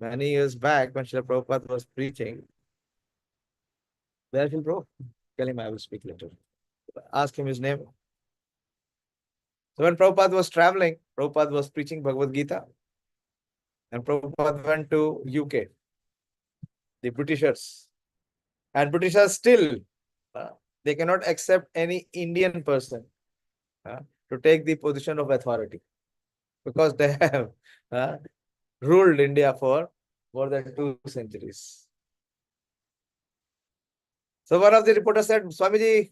many years back when Srila Prabhupada was preaching. Where Srila Prabhupada? Tell him I will speak later. Ask him his name. So when Prabhupada was traveling, Prabhupada was preaching Bhagavad Gita. And Prabhupada went to UK, the Britishers. And Britishers still, uh, they cannot accept any Indian person to take the position of authority because they have ruled India for more than 2 centuries. So one of the reporters said, Swamiji,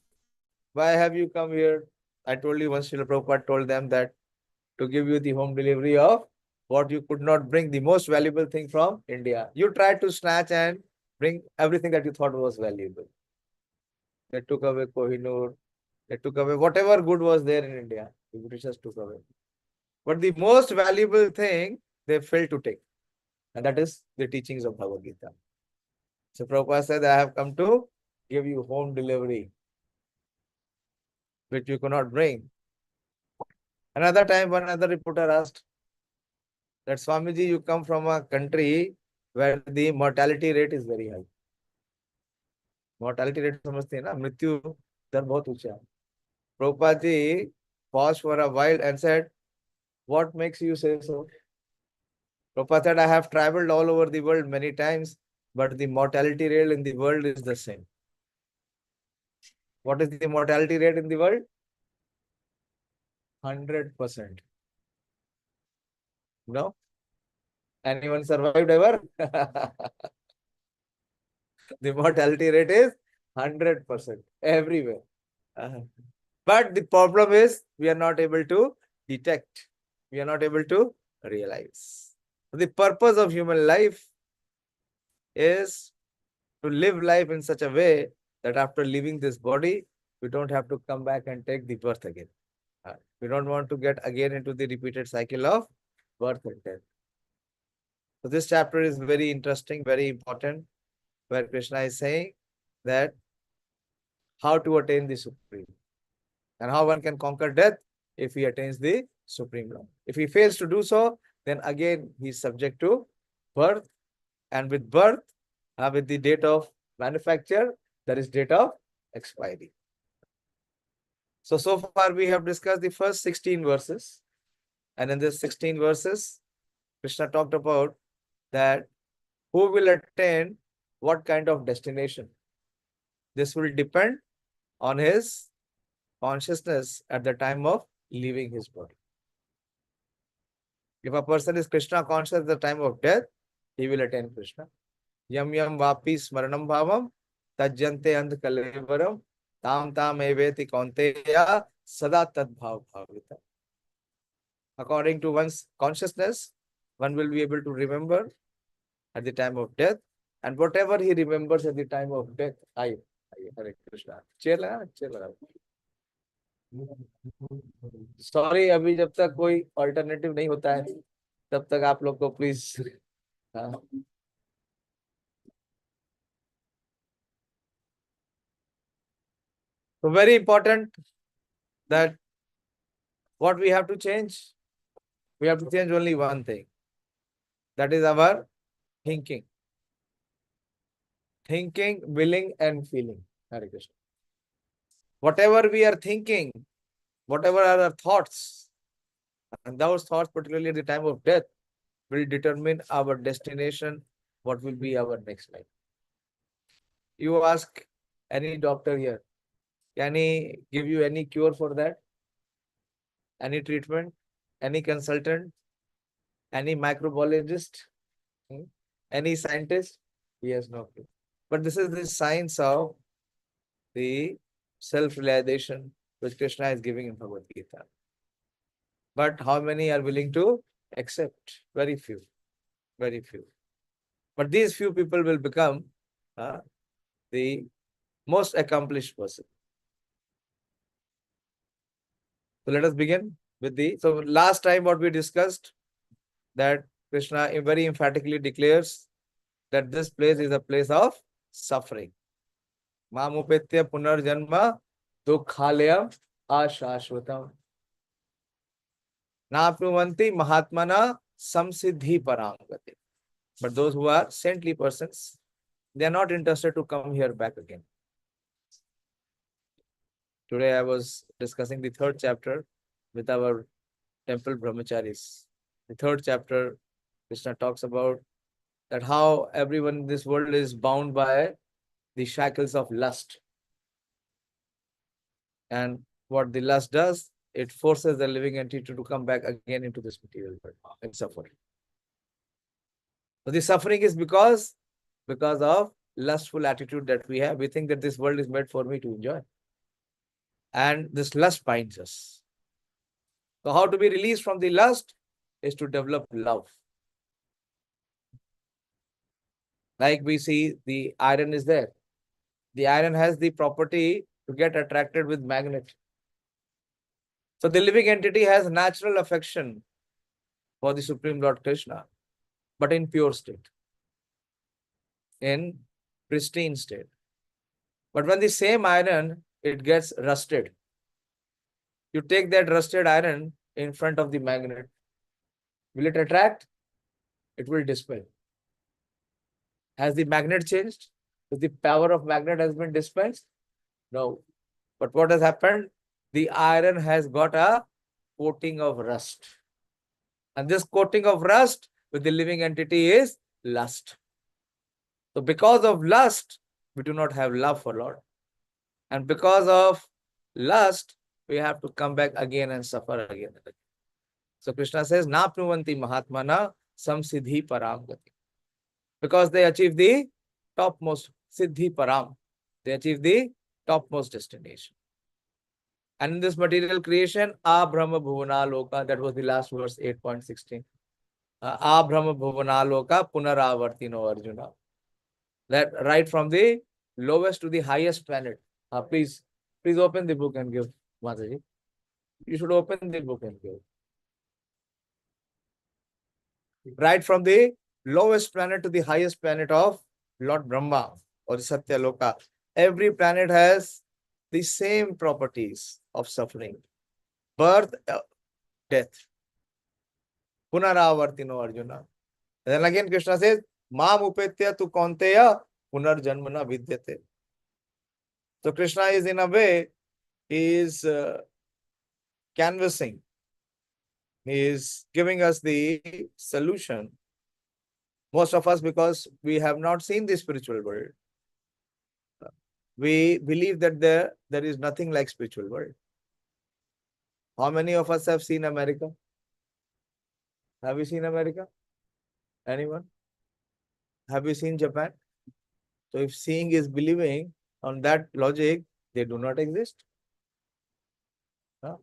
why have you come here? I told you once Srila Prabhupada told them that to give you the home delivery of what you could not bring, the most valuable thing from India. You tried to snatch and bring everything that you thought was valuable. They took away Kohinoor. They took away whatever good was there in India. The Britishers took away. But the most valuable thing they failed to take. And that is the teachings of Bhagavad Gita. So Prabhupada said, I have come to give you home delivery, which you cannot bring. Another time, one other reporter asked that Swamiji, you come from a country where the mortality rate is very high. Mortality rate समझते हैं ना, मृत्यु दर बहुत ऊंचा है. Prabhupada ji paused for a while and said, what makes you say so? Prabhupada said, I have traveled all over the world many times, but the mortality rate in the world is the same. What is the mortality rate in the world? 100%. No? Anyone survived ever? The mortality rate is 100% everywhere. But the problem is we are not able to detect. We are not able to realize. The purpose of human life is to live life in such a way that after leaving this body, we don't have to come back and take the birth again. We don't want to get again into the repeated cycle of birth and death. So this chapter is very interesting, very important, where Krishna is saying that how to attain the Supreme and how one can conquer death if he attains the Supreme Lord. If he fails to do so, then again he is subject to birth, and with birth, with the date of manufacture, there is date of expiry. So far we have discussed the first 16 verses, and in this 16 verses, Krishna talked about that who will attain what kind of destination. This will depend on his consciousness at the time of leaving his body. If a person is Krishna conscious at the time of death, he will attain Krishna. Yam yam vapi smaranam bhavam tajjante andh kalevaram tam tam eveti kaunteya sada tad bhav bhavita. According to one's consciousness, one will be able to remember at the time of death, and whatever he remembers at the time of death, Hare Krishna. Chair लगा. Sorry, अभी जब तक कोई alternative नहीं होता है, तब तक आप लोग को please. So very important that what we have to change, we have to change only one thing. That is our thinking. Thinking, willing, and feeling. Hare Krishna. Whatever we are thinking, whatever are our thoughts, and those thoughts, particularly at the time of death, will determine our destination, what will be our next life. You ask any doctor here, can he give you any cure for that? Any treatment? Any consultant? Any microbiologist? Any scientist? He has no clue. But this is the science of the self-realization which Krishna is giving in Bhagavad Gita. But how many are willing to accept? Very few. Very few. But these few people will become the most accomplished person. So let us begin with so last time what we discussed, that Krishna very emphatically declares that this place is a place of suffering. Mamupetya punarjanma dukhalayam ashashvatam. Napnuvanti mahatmana samsiddhi parangati. But those who are saintly persons, they are not interested to come here back again. Today I was discussing the third chapter with our temple brahmacharis. The third chapter, Krishna talks about that how everyone in this world is bound by the shackles of lust. And what the lust does, it forces the living entity to come back again into this material world and suffering. So the suffering is because of lustful attitude that we have. We think that this world is made for me to enjoy. And this lust binds us. So how to be released from the lust is to develop love. Like we see the iron is there. The iron has the property to get attracted with magnet. So the living entity has natural affection for the Supreme Lord Krishna, but in pure state, in pristine state. But when the same iron, it gets rusted, you take that rusted iron in front of the magnet. Will it attract? It will dispel. Has the magnet changed? Has the power of magnet has been dispensed? No. But what has happened? The iron has got a coating of rust. And this coating of rust with the living entity is lust. So because of lust, we do not have love for Lord. And because of lust, we have to come back again and suffer again. So Krishna says, Napnuvanti Mahatmana Samsiddhi Param Gati. Because they achieve the topmost Siddhi Param. They achieve the topmost destination. And in this material creation, Abrahma Bhuvana Loka, that was the last verse, 8.16. Abrahma Bhuvana Loka Punaravartino Arjuna. That right from the lowest to the highest planet. Please open the book and give, Mataji. You should open the book and give. Right from the lowest planet to the highest planet of Lord Brahma or the Satya Loka. Every planet has the same properties of suffering. Birth, death. Punaravartino Arjuna. And then again Krishna says, Mam upetya tu kaunteya punarjanmana vidyate. So Krishna is in a way, he is canvassing. He is giving us the solution. Most of us, because we have not seen the spiritual world, we believe that there is nothing like spiritual world. How many of us have seen America? Have you seen America? Anyone? Have you seen Japan? So if seeing is believing, on that logic, they do not exist. Huh?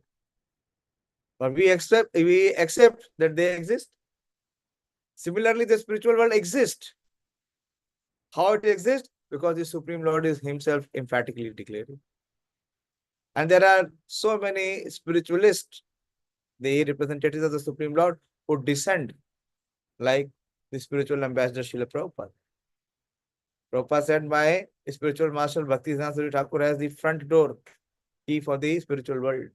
But we accept that they exist. Similarly, the spiritual world exists. How it exists? Because the Supreme Lord is himself emphatically declaring. And there are so many spiritualists, the representatives of the Supreme Lord, who descend, like the spiritual ambassador Srila Prabhupada. Prabhupada said, my spiritual master Bhaktisiddhanta Saraswati Thakur has the front door key for the spiritual world,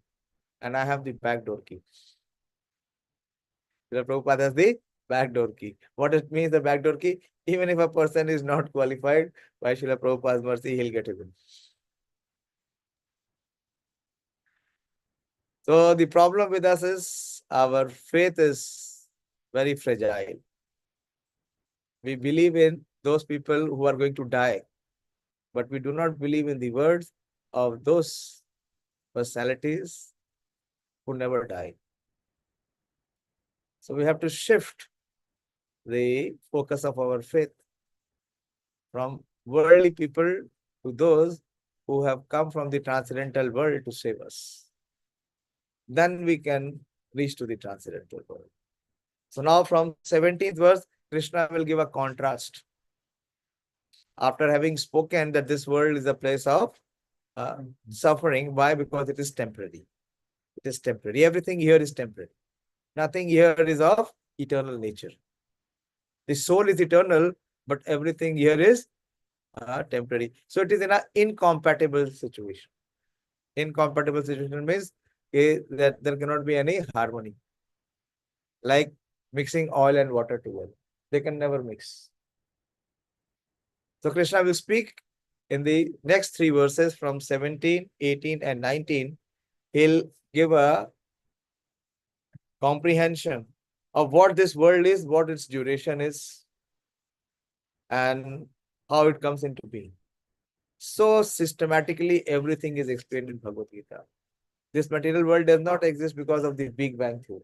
and I have the back door key. Srila Prabhupada has the back door key. What it means, the back door key? Even if a person is not qualified, by Srila Prabhupada's mercy, he'll get it in. So the problem with us is our faith is very fragile. We believe in those people who are going to die, but we do not believe in the words of those personalities who never die. So we have to shift the focus of our faith from worldly people to those who have come from the transcendental world to save us. Then we can reach to the transcendental world. So now from 17th verse, Krishna will give a contrast. After having spoken that this world is a place of suffering. Why? Because it is temporary. It is temporary. Everything here is temporary. Nothing here is of eternal nature. The soul is eternal, but everything here is temporary. So it is in an incompatible situation. Incompatible situation means that there cannot be any harmony. Like mixing oil and water together. They can never mix. So Krishna will speak in the next three verses from 17, 18, and 19. He'll give a comprehension of what this world is, what its duration is, and how it comes into being. So systematically, everything is explained in Bhagavad Gita. This material world does not exist because of the Big Bang theory.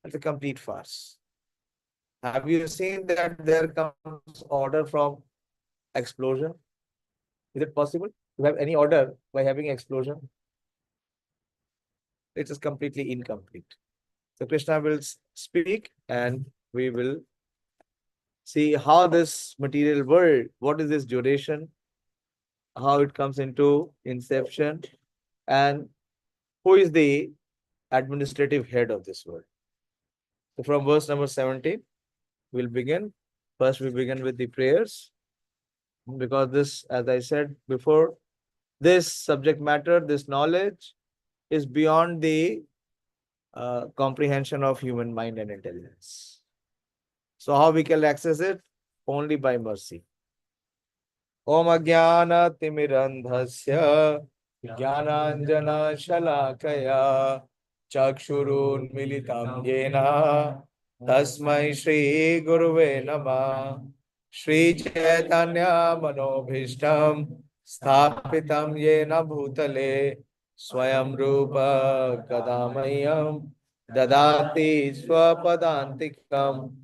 It's a complete farce. Have you seen that there comes order from explosion? Is it possible to have any order by having explosion? It is completely incomplete. So Krishna will speak and we will see how this material world, what is its duration, how it comes into inception, and who is the administrative head of this world. So from verse number 17, we'll begin. First, we begin with the prayers, because this, as I said before, this subject matter, this knowledge is beyond the comprehension of human mind and intelligence. So how we can access it? Only by mercy. Om Ajnana Timirandhasya Jnananjana Shalakaya Chakshurun Militam Yena Tasmai Shri Guruve Namah Shri Chaitanya Manobhishtam Sthapitam Yena Bhutale Swayam Rupa Kadamayam Dadati Swapadantikam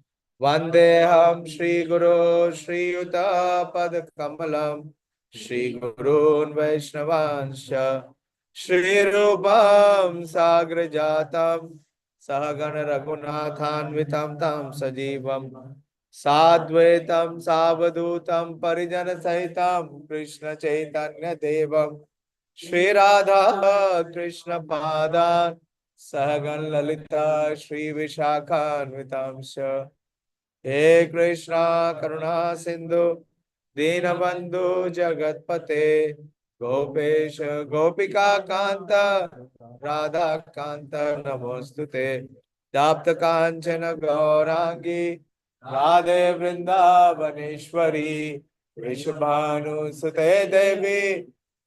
Vandeham Shri Guru Shri Yuta Pad Kamalam Shri Gurun Vaishnavansha Shri Rupam Sagra Jatam Sahagana Raghunathan Vitam Tam Sajivam Sadvaitam Savadutam Parijana Sahitam Krishna Chaitanya Devam Shri Radha Krishna Padan Sahagan Lalita Shri Vishakhan Vitamsha हे कृष्णा करुणा सिंधु दीनबंधु जगतपते गोपेश गोपिका कांत राधा कांत नमोस्तुते ताप्त कांचन गौरांगी राधे वृंदावनेश्वरी वृषभानुसुते देवी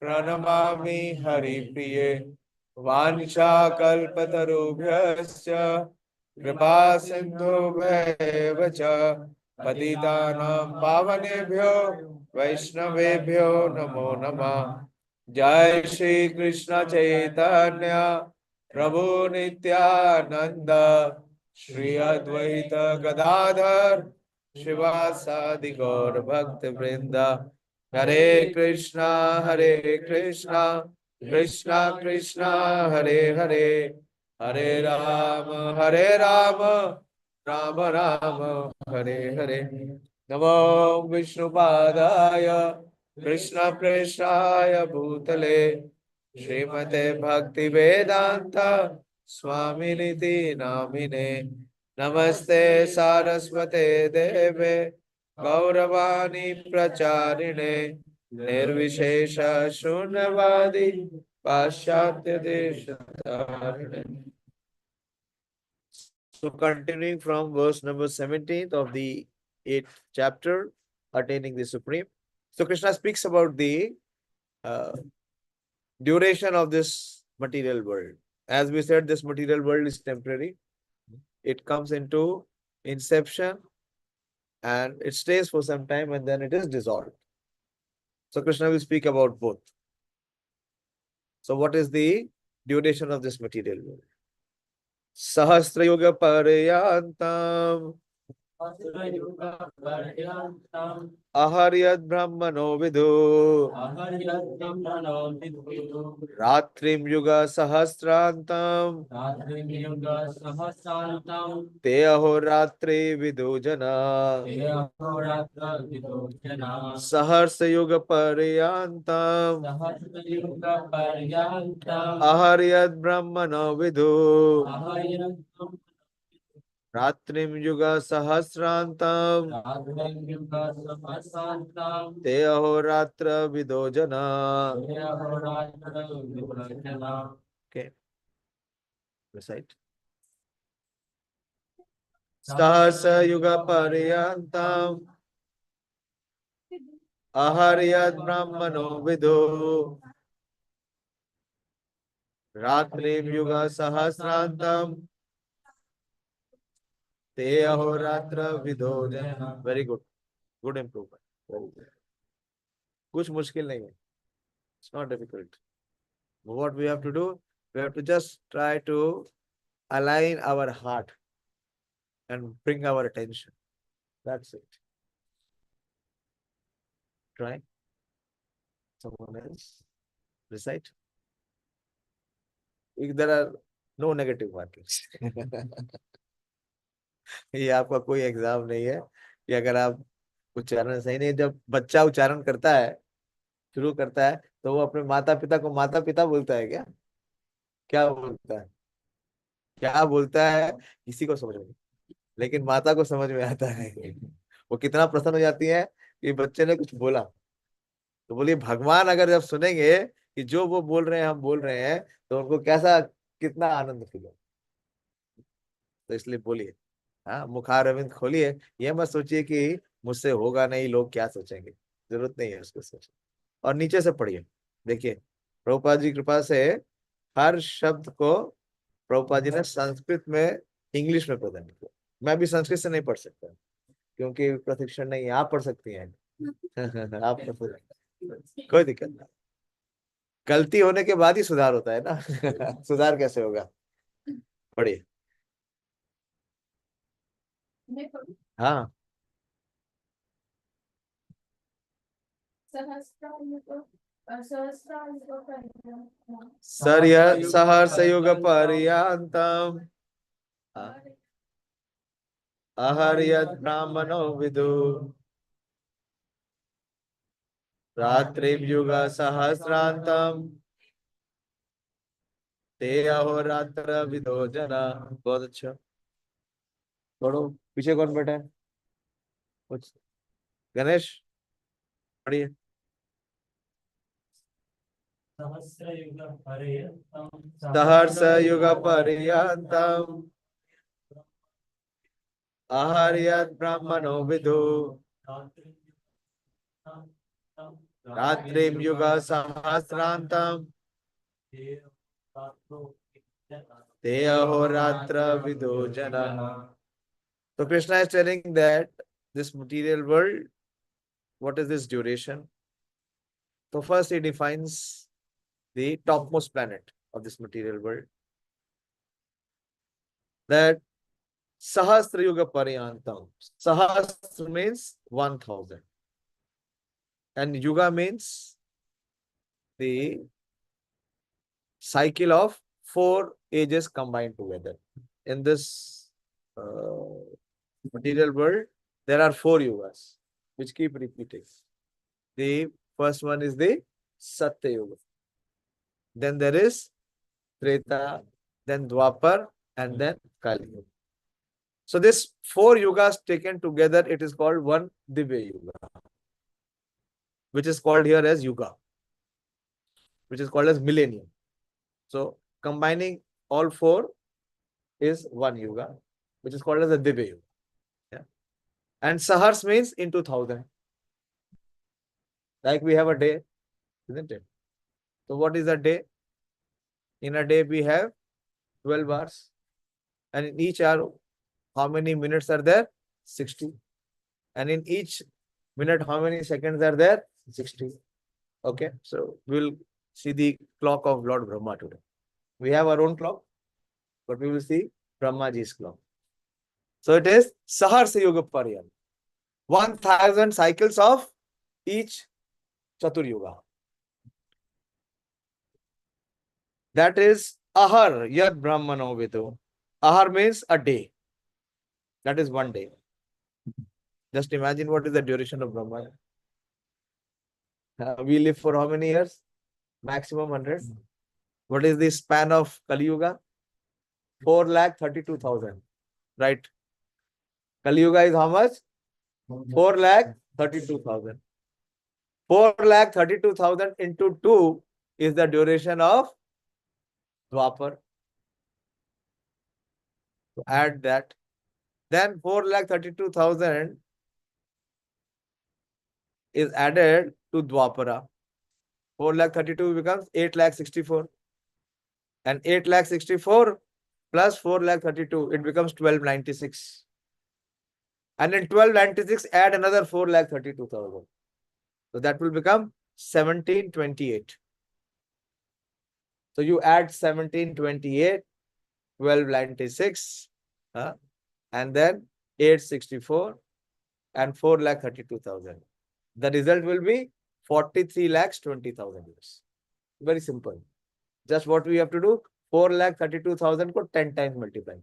प्रणमामि हरिप्रिये वाञ्छाकल्पतरुभ्यश्च कृपा सिन्धुभ्येव च पतितानां पावनेभ्यो वैष्णवेभ्यो नमो नमः। जय श्री कृष्ण चैतन्य प्रभु नित्यानंद श्री अद्वैत गदाधर शिवासादि गौर भक्त वृंद। हरे कृष्णा कृष्णा कृष्णा हरे हरे हरे राम राम राम हरे हरे। नमो विष्णुपादाय कृष्ण प्रेष्ठाय भूतले श्रीमते भक्ति वेदांत स्वामिनिति नामिने। नमस्ते सारस्वते देवे गौरवाणी प्रचारिणे निर्विशेष शून्यवादी पाश्चात्य देश धारिणे। So continuing from verse number 17th of the 8th chapter, Attaining the Supreme. So Krishna speaks about the duration of this material world. As we said, this material world is temporary. It comes into inception and it stays for some time and then it is dissolved. So Krishna will speak about both. So what is the duration of this material world? Sahasra Yuga Paryantam Aharyad Brahmano Vidhu Ratrim Yuga Sahasrantam Te Ahoratri Vidujana Saharsa Yuga Paryantam Aharyad Brahmano Vidhu Ratrim Yuga Sahasrantam Te Ahoratra Vidojana. Okay. Recite. Sahasa yuga paryantam aharyad brahmano vidu ratrim yuga sahasrantam te ahoratra vido jana. Very good. Good improvement. Very good. कुछ मुश्किल नहीं है. It's not difficult. What we have to do, we have to just try to align our heart and bring our attention. That's it. Try. Someone else. Recite. There are no negative markings. ये आपका कोई exam नहीं है कि अगर आप उच्चारण सही नहीं, जब बच्चा उच्चारण करता है, शुरू करता है, तो वो अपने माता पिता को माता पिता बोलता है क्या? क्या बोलता है? क्या बोलता है किसी को समझ में नहीं, लेकिन माता को समझ में आता है. वो कितना प्रसन्न हो जाती है कि बच्चे ने कुछ बोला. तो बोलिए भगवान अगर जब सुनेंगे कि जो वो बोल रहे हैं हम बोल रहे हैं, तो उनको कैसा, कितना आनंद फील हो. तो इसलिए बोलिए, हाँ, मुखारविंद खोलिए. ये मत सोचिए कि मुझसे होगा नहीं, लोग क्या सोचेंगे. जरूरत नहीं है उसको सोचने. और नीचे से पढ़िए. देखिए, प्रभुपाद जी कृपा से हर शब्द को प्रभुपाद जी ने संस्कृत में, इंग्लिश में प्रदान किया. मैं भी संस्कृत से नहीं पढ़ सकता क्योंकि प्रशिक्षण नहीं है. आप पढ़ सकती हैं. आप पढ़ सकती हैं. कोई दिक्कत नहीं. गलती होने के बाद ही सुधार होता है ना. सुधार कैसे होगा? पढ़िए. हाँ. सहर्षयुग पर्यंतम अहर्यद ब्राह्मणो विदु रात्रियुग सहस्रांतम ते अहोरात्र विदो जना. बहुत अच्छा. छोड़ो, पीछे कौन बैठा है? कुछ. गणेश, पढ़िए. सहर्षयुग पर्यंतम आहार्यद ब्राह्मणो विदु रात्रिम युग सहस्रांतम ते अहोरात्र विदो जना. So Krishna is telling that this material world, what is this duration? So first he defines the topmost planet of this material world, that Sahasra Yuga Paryantam. Sahasra means 1000 and Yuga means the cycle of 4 ages combined together. In this material world, there are 4 yugas which keep repeating. The first one is the Satya Yuga. Then there is Treta, then Dwapar, and then Kali Yuga. So this 4 yugas taken together, it is called one Divya Yuga, which is called here as Yuga, which is called as millennium. So combining all 4 is one Yuga, which is called as a Divya Yuga. Yeah. And Sahars means into 1000. Like we have a day, isn't it? So what is a day? In a day we have 12 hours. And in each hour, how many minutes are there? 60. And in each minute, how many seconds are there? 60. Okay. So we'll see the clock of Lord Brahma today. We have our own clock, but we will see Brahmaji's clock. So it is Saharsa Yuga Paryan. 1000 cycles of each Chatur Yuga. That is Ahar Yad Brahmano Vidu. Ahar means a day. That is one day. Just imagine what is the duration of Brahma. We live for how many years? Maximum 100. What is the span of Kali Yuga? 4,32,000. Right? Kali Yuga is how much? 4,32,000. 4,32,000 into 2 is the duration of Dwapar. So add that. Then 4,32,000 is added to Dwapara. 4,32,000 becomes 8,64,000. And 8,64,000 plus 4,32,000, it becomes 1,296. And in 1,296, add another 4,32,000. So that will become 1,728. So you add 1,728, 1,296, and then 864 and 4,32,000. The result will be 43,20,000 years. Very simple. Just what we have to do, 4,32,000 को 10 times multiply.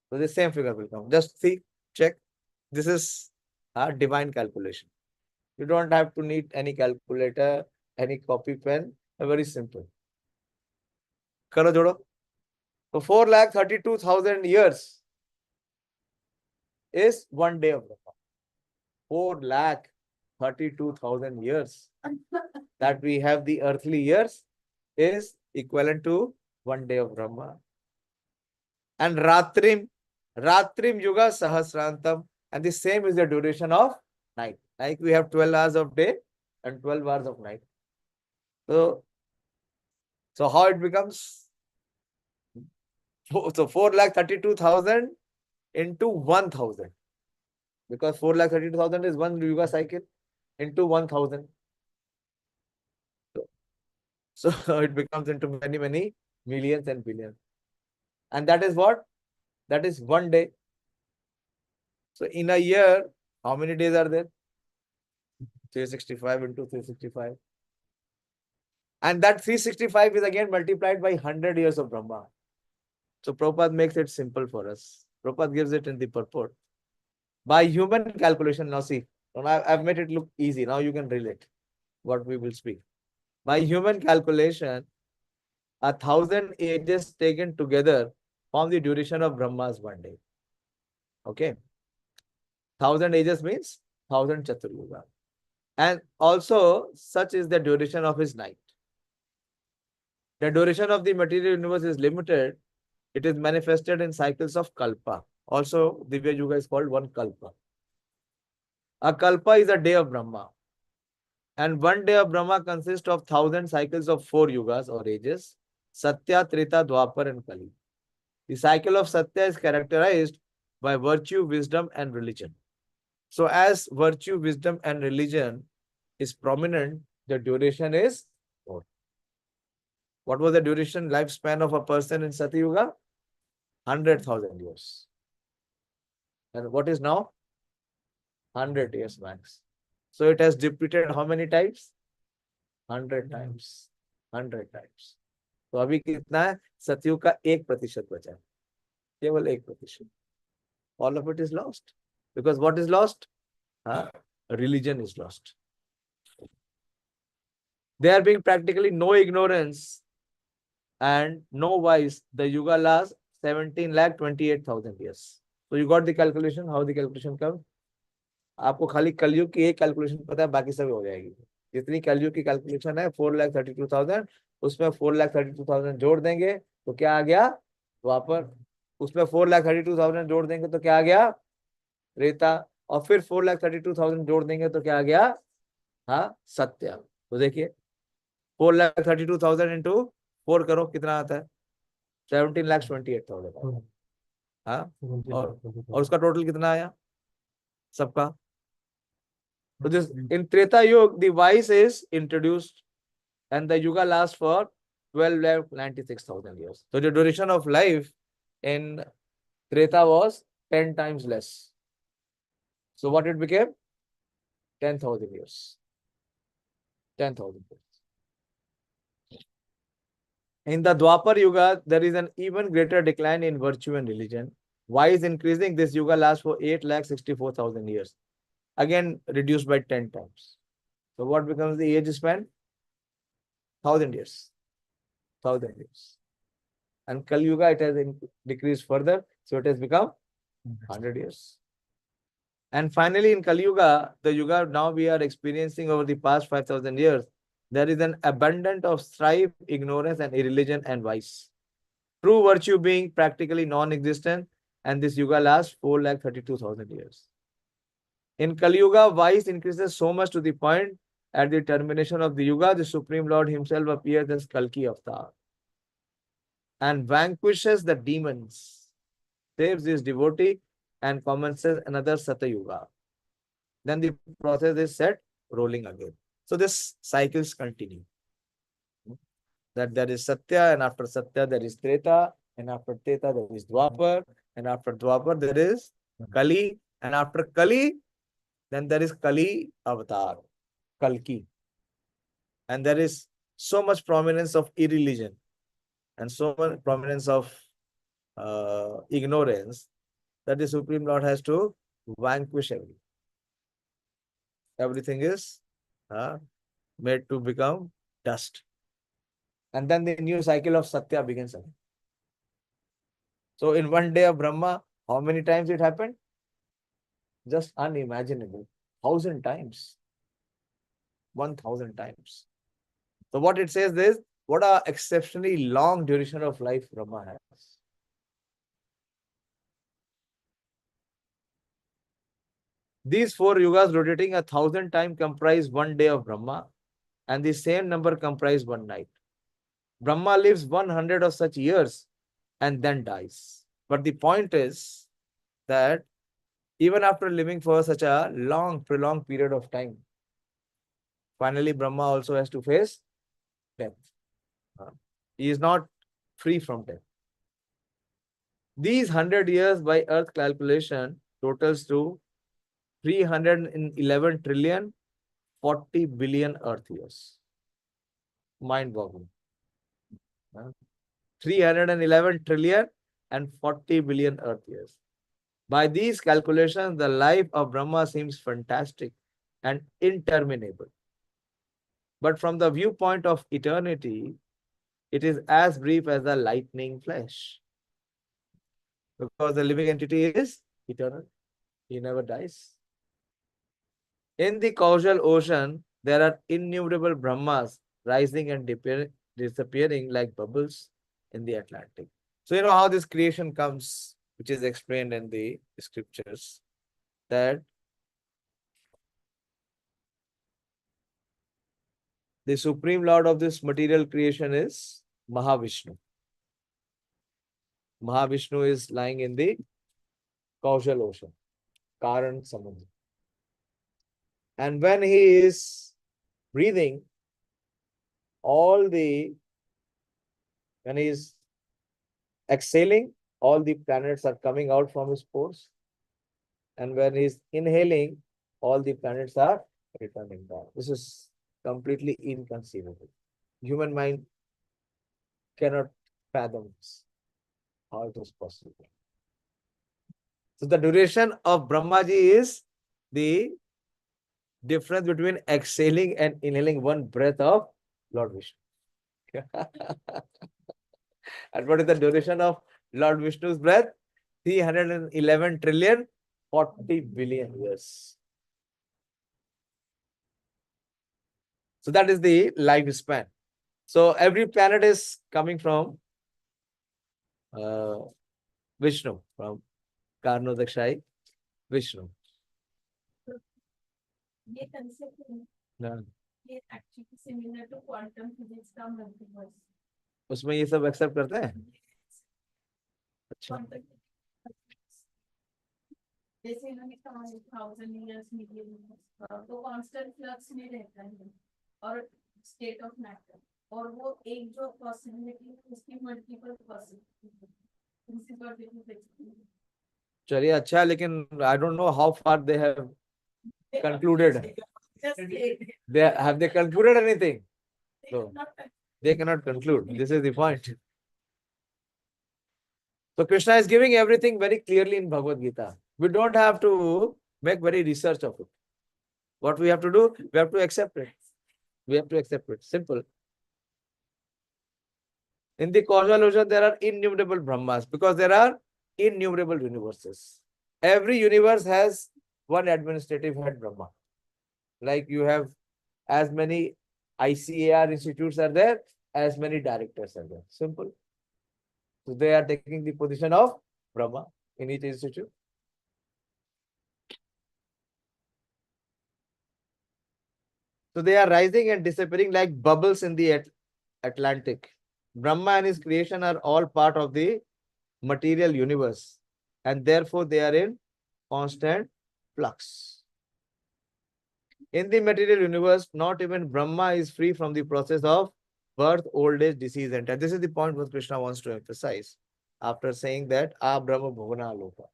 So the same figure will come. Just see, check. This is a divine calculation. You don't have to need any calculator, any copy pen. Very simple. करो जोड़ो. So 4,32,000 years is 1 day of Brahma. 4,32,000 years that we have the earthly years is equivalent to 1 day of Brahma. And Ratrim Yuga Sahasrantam, and the same is the duration of night. Like we have 12 hours of day and 12 hours of night. So how it becomes? So 4,32,000 into 1,000. Because 4,32,000 is one Yuga cycle into 1,000. So it becomes into many millions and billions. And that is what? That is 1 day. So in a year, how many days are there? 365 into 365. And that 365 is again multiplied by 100 years of Brahma. So Prabhupada makes it simple for us. Prabhupada gives it in the purport. By human calculation, now see, I've made it look easy. Now you can relate what we will speak. By human calculation, 1,000 ages taken together form the duration of Brahma's 1 day. Okay. 1,000 ages means 1,000 Chaturyuga. And also, such is the duration of his night. The duration of the material universe is limited. It is manifested in cycles of Kalpa. Also, Divya Yuga is called one Kalpa. A Kalpa is a day of Brahma. And 1 day of Brahma consists of 1,000 cycles of 4 yugas or ages, Satya, Treta, Dwapar and Kali. The cycle of Satya is characterized by virtue, wisdom and religion. So as virtue, wisdom and religion is prominent, the duration is more. What was the duration lifespan of a person in Satya Yuga? 100,000 years. And what is now? 100 years max. So it has repeated how many times? 100 times. 100 times. तो अभी कितना है? सतयुग का 1% बचा है. केवल 1%. All of it is lost. Because what is lost? Religion is lost. There being practically no ignorance and no vice, the yuga lasts 17,28,000 years. So you got the calculation, how the calculation comes? आपको खाली कलयुग की एक calculation पता है, बाकी सब हो जाएगी. जितनी कलयुग की कैलकुलेशन है 4,32,000, उसमें 4,32,000 जोड़ देंगे तो क्या आ गया? द्वापर. उसमें 4,32,000 जोड़ देंगे तो क्या आ गया? त्रेता. और फिर 4,32,000 जोड़ देंगे तो क्या आ गया? सत्य. तो देखिए 4,32,000 इंटू 4 करो, कितना आता है? 17,28,000. और उसका टोटल कितना आया सबका? So this in Treta Yuga, the vice is introduced and the Yuga lasts for 12,96,000 years. So the duration of life in Treta was 10 times less. So what it became? 10,000 years. 10,000 years. In the Dwapar Yuga, there is an even greater decline in virtue and religion. Why is increasing? This Yuga lasts for 8,64,000 years. Again, reduced by 10 times. So what becomes the age span? 1,000 years. 1,000 years. And Kali Yuga, it has decreased further. So it has become 100 years. And finally, in Kali Yuga, the Yuga now we are experiencing over the past 5,000 years, there is an abundance of strife, ignorance, and irreligion and vice. True virtue being practically non-existent, And this yuga lasts 4,32,000 years. In Kali Yuga, vice increases so much to the point at the termination of the yuga, the Supreme Lord himself appears as Kalki Avatar and vanquishes the demons, saves his devotee, and commences another Satya Yuga. Then the process is set rolling again. So this cycles continue. That there is Satya, and after Satya there is Treta, and after Treta there is Dwapar, and after Dwapar there is Kali, and after Kali, then there is Kali Avatar, Kalki. And there is so much prominence of irreligion and so much prominence of ignorance that the Supreme Lord has to vanquish everything. Everything is made to become dust. And then the new cycle of Satya begins again. So in one day of Brahma, how many times it happened? Just unimaginable. 1,000 times. 1,000 times. So what it says is, what a exceptionally long duration of life Brahma has. These 4 yugas rotating 1,000 times comprise one day of Brahma, and the same number comprise one night. Brahma lives 100 of such years and then dies. But the point is that even after living for such a long, prolonged period of time, finally Brahma also has to face death. He is not free from death. These 100 years by Earth calculation totals to 311 trillion 40 billion Earth years. Mind-boggling. 311 trillion and 40 billion Earth years. By these calculations, the life of Brahma seems fantastic and interminable. But from the viewpoint of eternity, it is as brief as the lightning flash. Because the living entity is eternal. He never dies. In the causal ocean, there are innumerable Brahmas rising and disappearing like bubbles in the Atlantic. So you know how this creation comes, which is explained in the scriptures, that the Supreme Lord of this material creation is Mahavishnu. Mahavishnu is lying in the causal ocean, Karan Samudra. And when he is breathing, when he is exhaling, all the planets are coming out from his pores. And when he is inhaling, all the planets are returning down. This is completely inconceivable. Human mind cannot fathom this, how it is possible. So the duration of Brahmaji is the difference between exhaling and inhaling one breath of Lord Vishnu. And what is the duration of Lord Vishnu's breath? 311 trillion 40 billion years. So that is the lifespan. So every planet is coming from Vishnu, from Karnodakshai Vishnu. ये concept है, हाँ, ये actually similar to quantum physics का multiverse. उसमें ये सब accept करते हैं? अच्छा, Quantum physics. जैसे इन्होंने कहा 1,000 years, million years, तो constant flux में रहता है और state of matter, और वो एक जो possibility है उसकी multiple possibility. This is what it is explaining. चलिए अच्छा, लेकिन I don't know how far they have concluded. Have they concluded anything? No, they cannot conclude. This is the point. So Krishna is giving everything very clearly in Bhagavad Gita. We don't have to make very research of it. What we have to do, we have to accept it. We have to accept it. Simple. In the causal ocean, there are innumerable Brahmas because there are innumerable universes. Every universe has one administrative head, Brahma. Like you have as many ICAR institutes are there, as many directors are there. Simple. So they are taking the position of Brahma. in each institute? So they are rising and disappearing like bubbles in the Atlantic. Brahma and his creation are all part of the material universe, and therefore they are in constant flux. In the material universe, not even Brahma is free from the process of birth, old age, disease, and death. This is the point what Krishna wants to emphasize after saying that A Brahma Bhuvana Loka.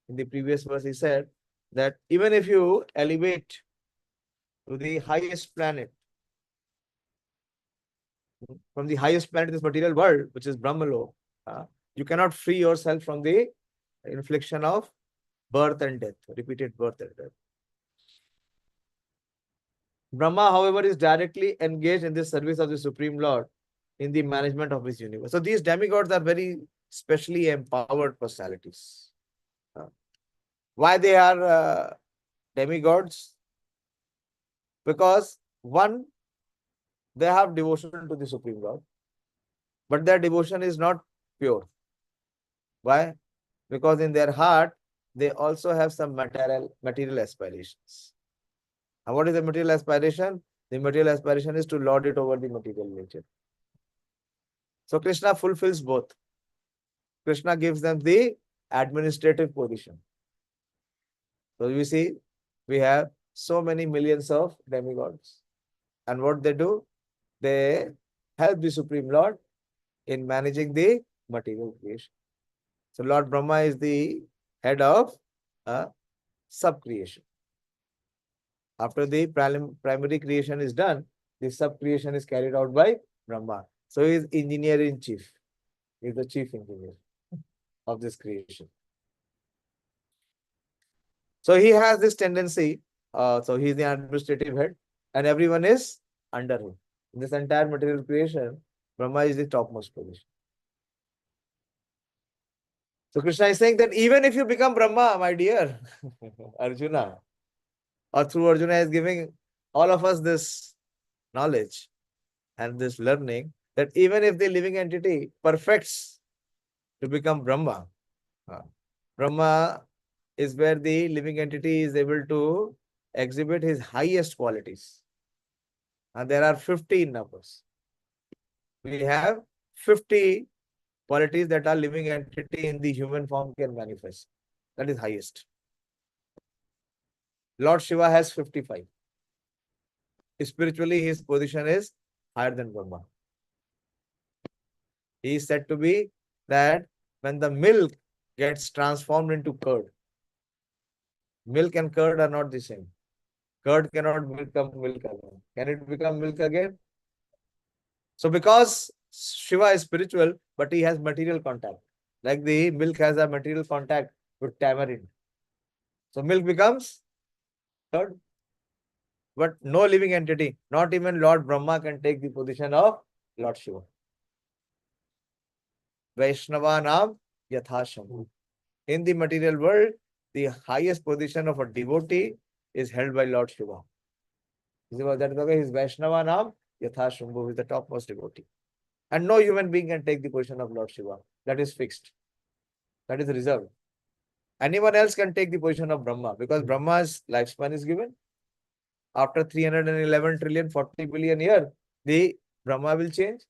In the previous verse, he said that even if you elevate to the highest planet, from the highest planet in this material world, which is Brahmaloka, you cannot free yourself from the infliction of birth and death, repeated birth and death. Brahma, however, is directly engaged in the service of the Supreme Lord in the management of his universe. So these demigods are very specially empowered personalities. Why they are demigods? Because one, they have devotion to the Supreme Lord, but their devotion is not pure. Why? Because in their heart, they also have some material aspirations. And what is the material aspiration? The material aspiration is to lord it over the material nature. So Krishna fulfills both. Krishna gives them the administrative position. So you see, we have so many millions of demigods. And what they do? They help the Supreme Lord in managing the material creation. So Lord Brahma is the head of sub-creation. After the primary creation is done, the sub-creation is carried out by Brahma. So he is engineer-in-chief. He is the chief engineer of this creation. So he has this tendency, so he is the administrative head and everyone is under him. In this entire material creation, Brahma is the topmost position. So Krishna is saying that even if you become Brahma, my dear Arjuna, or through Arjuna is giving all of us this knowledge and this learning, that even if the living entity perfects to become Brahma, Brahma is where the living entity is able to exhibit his highest qualities. And there are 50 in numbers. We have 50 qualities that our living entity in the human form can manifest. That is highest. Lord Shiva has 55. Spiritually, his position is higher than Brahma. He is said to be that when the milk gets transformed into curd, milk and curd are not the same. Curd cannot become milk again. Can it become milk again? So because Shiva is spiritual, but he has material contact. Like the milk has a material contact with tamarind. So milk becomes curd. But no living entity, not even Lord Brahma, can take the position of Lord Shiva. Vaishnava Nam Yatha Shambhu. In the material world, the highest position of a devotee is held by Lord Shiva. That is why his Vaishnava Nam Yatha Shambhu is the topmost devotee. And no human being can take the position of Lord Shiva. That is fixed. That is reserved. Anyone else can take the position of Brahma because Brahma's lifespan is given. After 311 trillion, 40 billion years, the Brahma will change.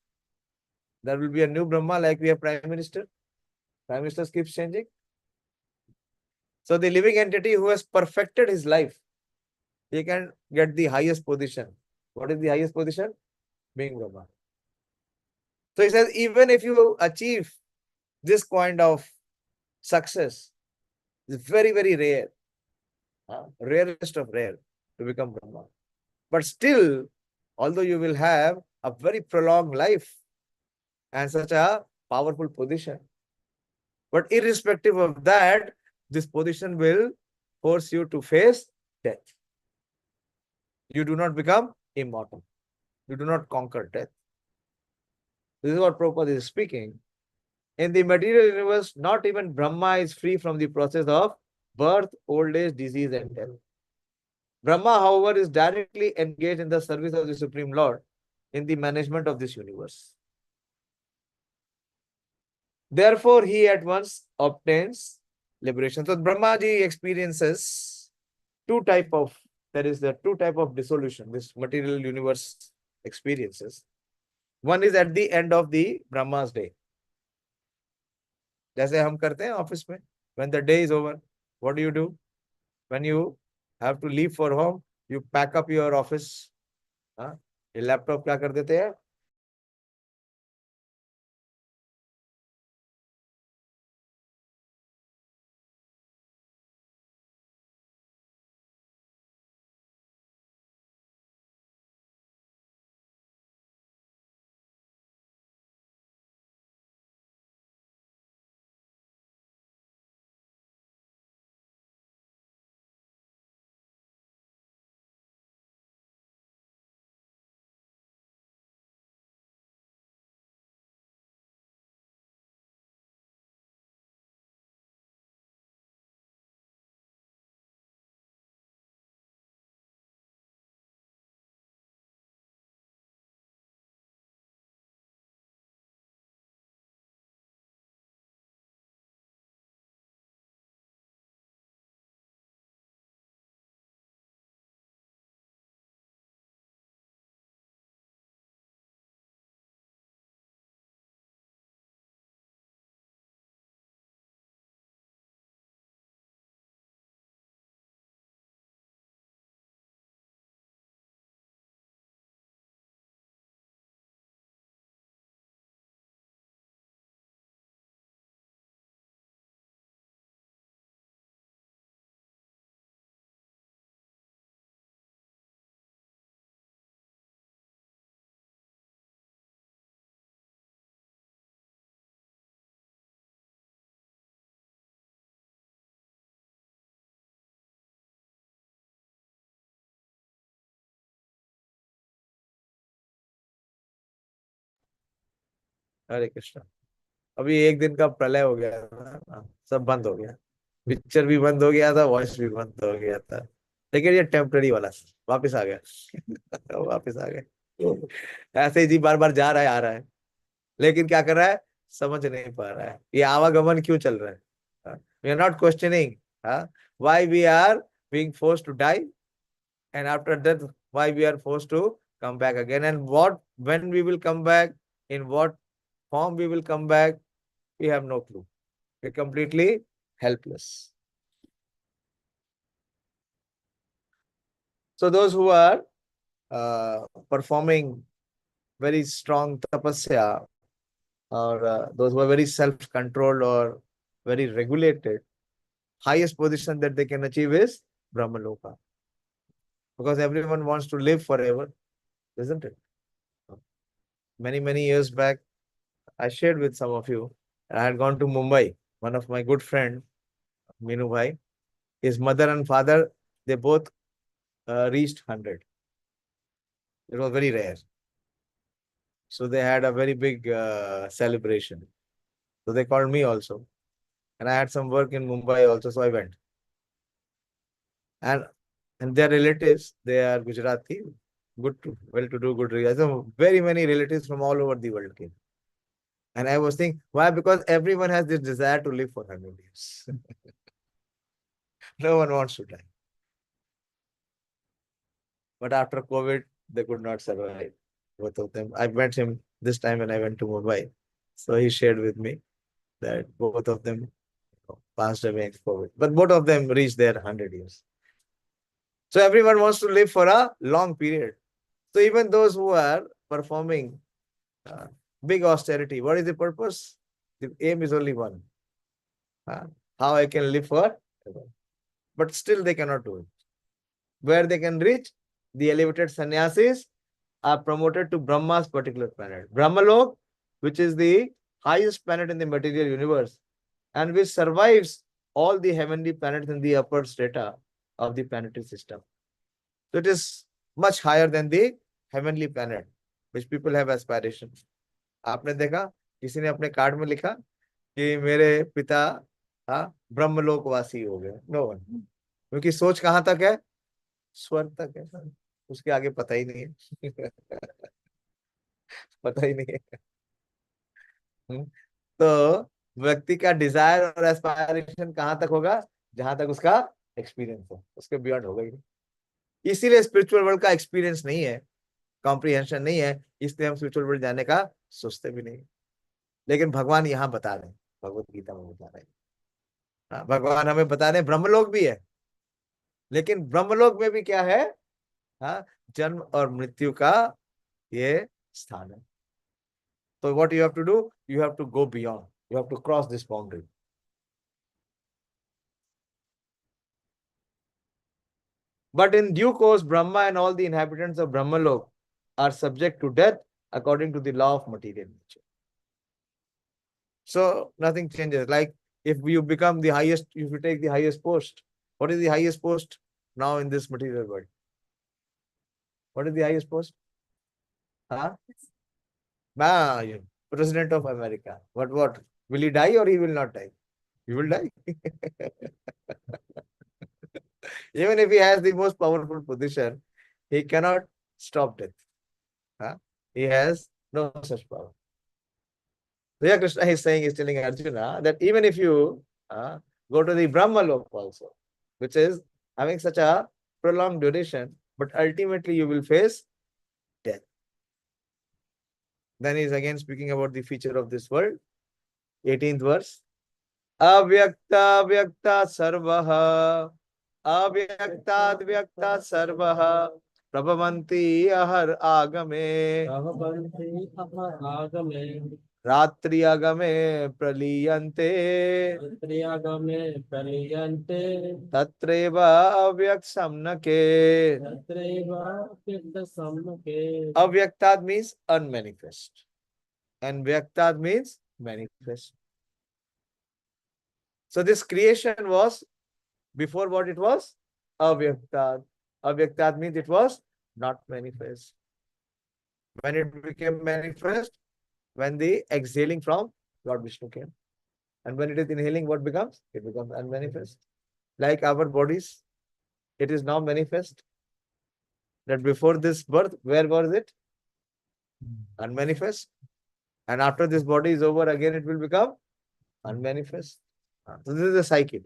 There will be a new Brahma like we have Prime Minister. Prime Minister keeps changing. So the living entity who has perfected his life, he can get the highest position. What is the highest position? Being Brahma. So he says, even if you achieve this kind of success, it's very, very rare. Rarest of rare to become Brahma. But still, although you will have a very prolonged life and such a powerful position, but irrespective of that, this position will force you to face death. You do not become immortal. You do not conquer death. This is what Prabhupada is speaking. In the material universe, not even Brahma is free from the process of birth, old age, disease, and death. Brahma, however, is directly engaged in the service of the Supreme Lord in the management of this universe. Therefore, he at once obtains liberation. So Brahma ji experiences there is the two type of dissolution this material universe experiences. One is at the end of the Brahma's day. जैसे हम करते हैं office में, when the day is over, what do? When you have to leave for home, you pack up your office. हाँ, ये laptop क्या कर देते हैं? हरे कृष्णा। अभी एक दिन का प्रलय हो गया था ना, सब बंद हो गया, पिक्चर भी बंद हो गया था, वॉइस भी बंद हो गया था, लेकिन ये टेम्पररी वाला वापस आ गया वापस आ गया। ऐसे ही जी बार बार जा रहा है आ रहा है, लेकिन क्या कर रहा है समझ नहीं पा रहा है ये आवागमन क्यों चल रहा है। We are not questioning why we are being forced to die and after that why we are forced to come back again, and what when we will come back, in what form we will come back, we have no clue. We're completely helpless. So those who are performing very strong tapasya, or those who are very self-controlled or very regulated, highest position that they can achieve is Brahmaloka. Because everyone wants to live forever, isn't it? Many years back, I shared with some of you, I had gone to Mumbai. One of my good friend, Minu Bhai, his mother and father, they both reached 100. It was very rare. So they had a very big celebration. So they called me also. And I had some work in Mumbai also, so I went. And their relatives, they are Gujarati, well-to-do, good. So very many relatives from all over the world came. And I was thinking, why? Because everyone has this desire to live for 100 years. No one wants to die. But after COVID, they could not survive, both of them. I met him this time when I went to Mumbai. So he shared with me that both of them passed away in COVID. But both of them reached their 100 years. So everyone wants to live for a long period. So even those who are performing uh, big austerity, what is the purpose? The aim is only one. How I can live forever. But still they cannot do it. Where they can reach, the elevated sannyasis are promoted to Brahma's particular planet. Brahmalok, which is the highest planet in the material universe, and which survives all the heavenly planets in the upper strata of the planetary system. So it is much higher than the heavenly planet, which people have aspirations. आपने देखा किसी ने अपने card में लिखा कि मेरे पिता ब्रह्मलोकवासी हो गए? नो वन, क्योंकि सोच कहाँ तक है? स्वर्ग तक है, उसके आगे पता ही नहीं है पता ही नहीं है। तो व्यक्ति का डिजायर और एस्पायरेशन कहाँ तक होगा, जहां तक उसका एक्सपीरियंस हो, उसके बियॉन्ड होगा ही नहीं। इसीलिए स्पिरिचुअल वर्ल्ड का एक्सपीरियंस नहीं है, कॉम्प्रिहेंशन नहीं है, इसलिए हम स्पिरिचुअल वर्ल्ड जाने का सोचते भी नहीं। लेकिन भगवान यहाँ बता रहे हैं, भगवत गीता में बता रहे हैं। हाँ, भगवान हमें बता रहे हैं ब्रह्मलोक भी है, लेकिन ब्रह्मलोक में भी क्या है, हाँ, जन्म और मृत्यु का ये स्थान है। तो what you have to do, you have to go beyond, you have to cross this boundary. But in due course, Brahma and all the inhabitants of Brahmalok are subject to death according to the law of material nature. So nothing changes. Like if you become the highest, if you take the highest post, what is the highest post now in this material world? What is the highest post? Huh? President of America. What? Will he die or he will not die? He will die. Even if he has the most powerful position, he cannot stop death. Huh? He has no such power. Riya Krishna is saying, is telling Arjuna that even if you go to the Brahma Lok also, which is having such a prolonged duration, but ultimately you will face death. Then he is again speaking about the feature of this world. 18th verse. Avyakta vyakta sarvaha avyakta vyakta sarvaha prabhavanti ahar agame रात्रि अगमे प्रलीयन्ते तत्रैव अव्यक्त सम्नके। Avyaktat means unmanifest and Vyaktat means manifest. So this creation was before what it was? Avyaktat. Avyaktat means it was not manifest. When it became manifest, when the exhaling from Lord Vishnu came. And when it is inhaling, what becomes? It becomes unmanifest. Like our bodies, it is now manifest. That before this birth, where was it? Unmanifest. And after this body is over, again it will become unmanifest. So this is the cycle.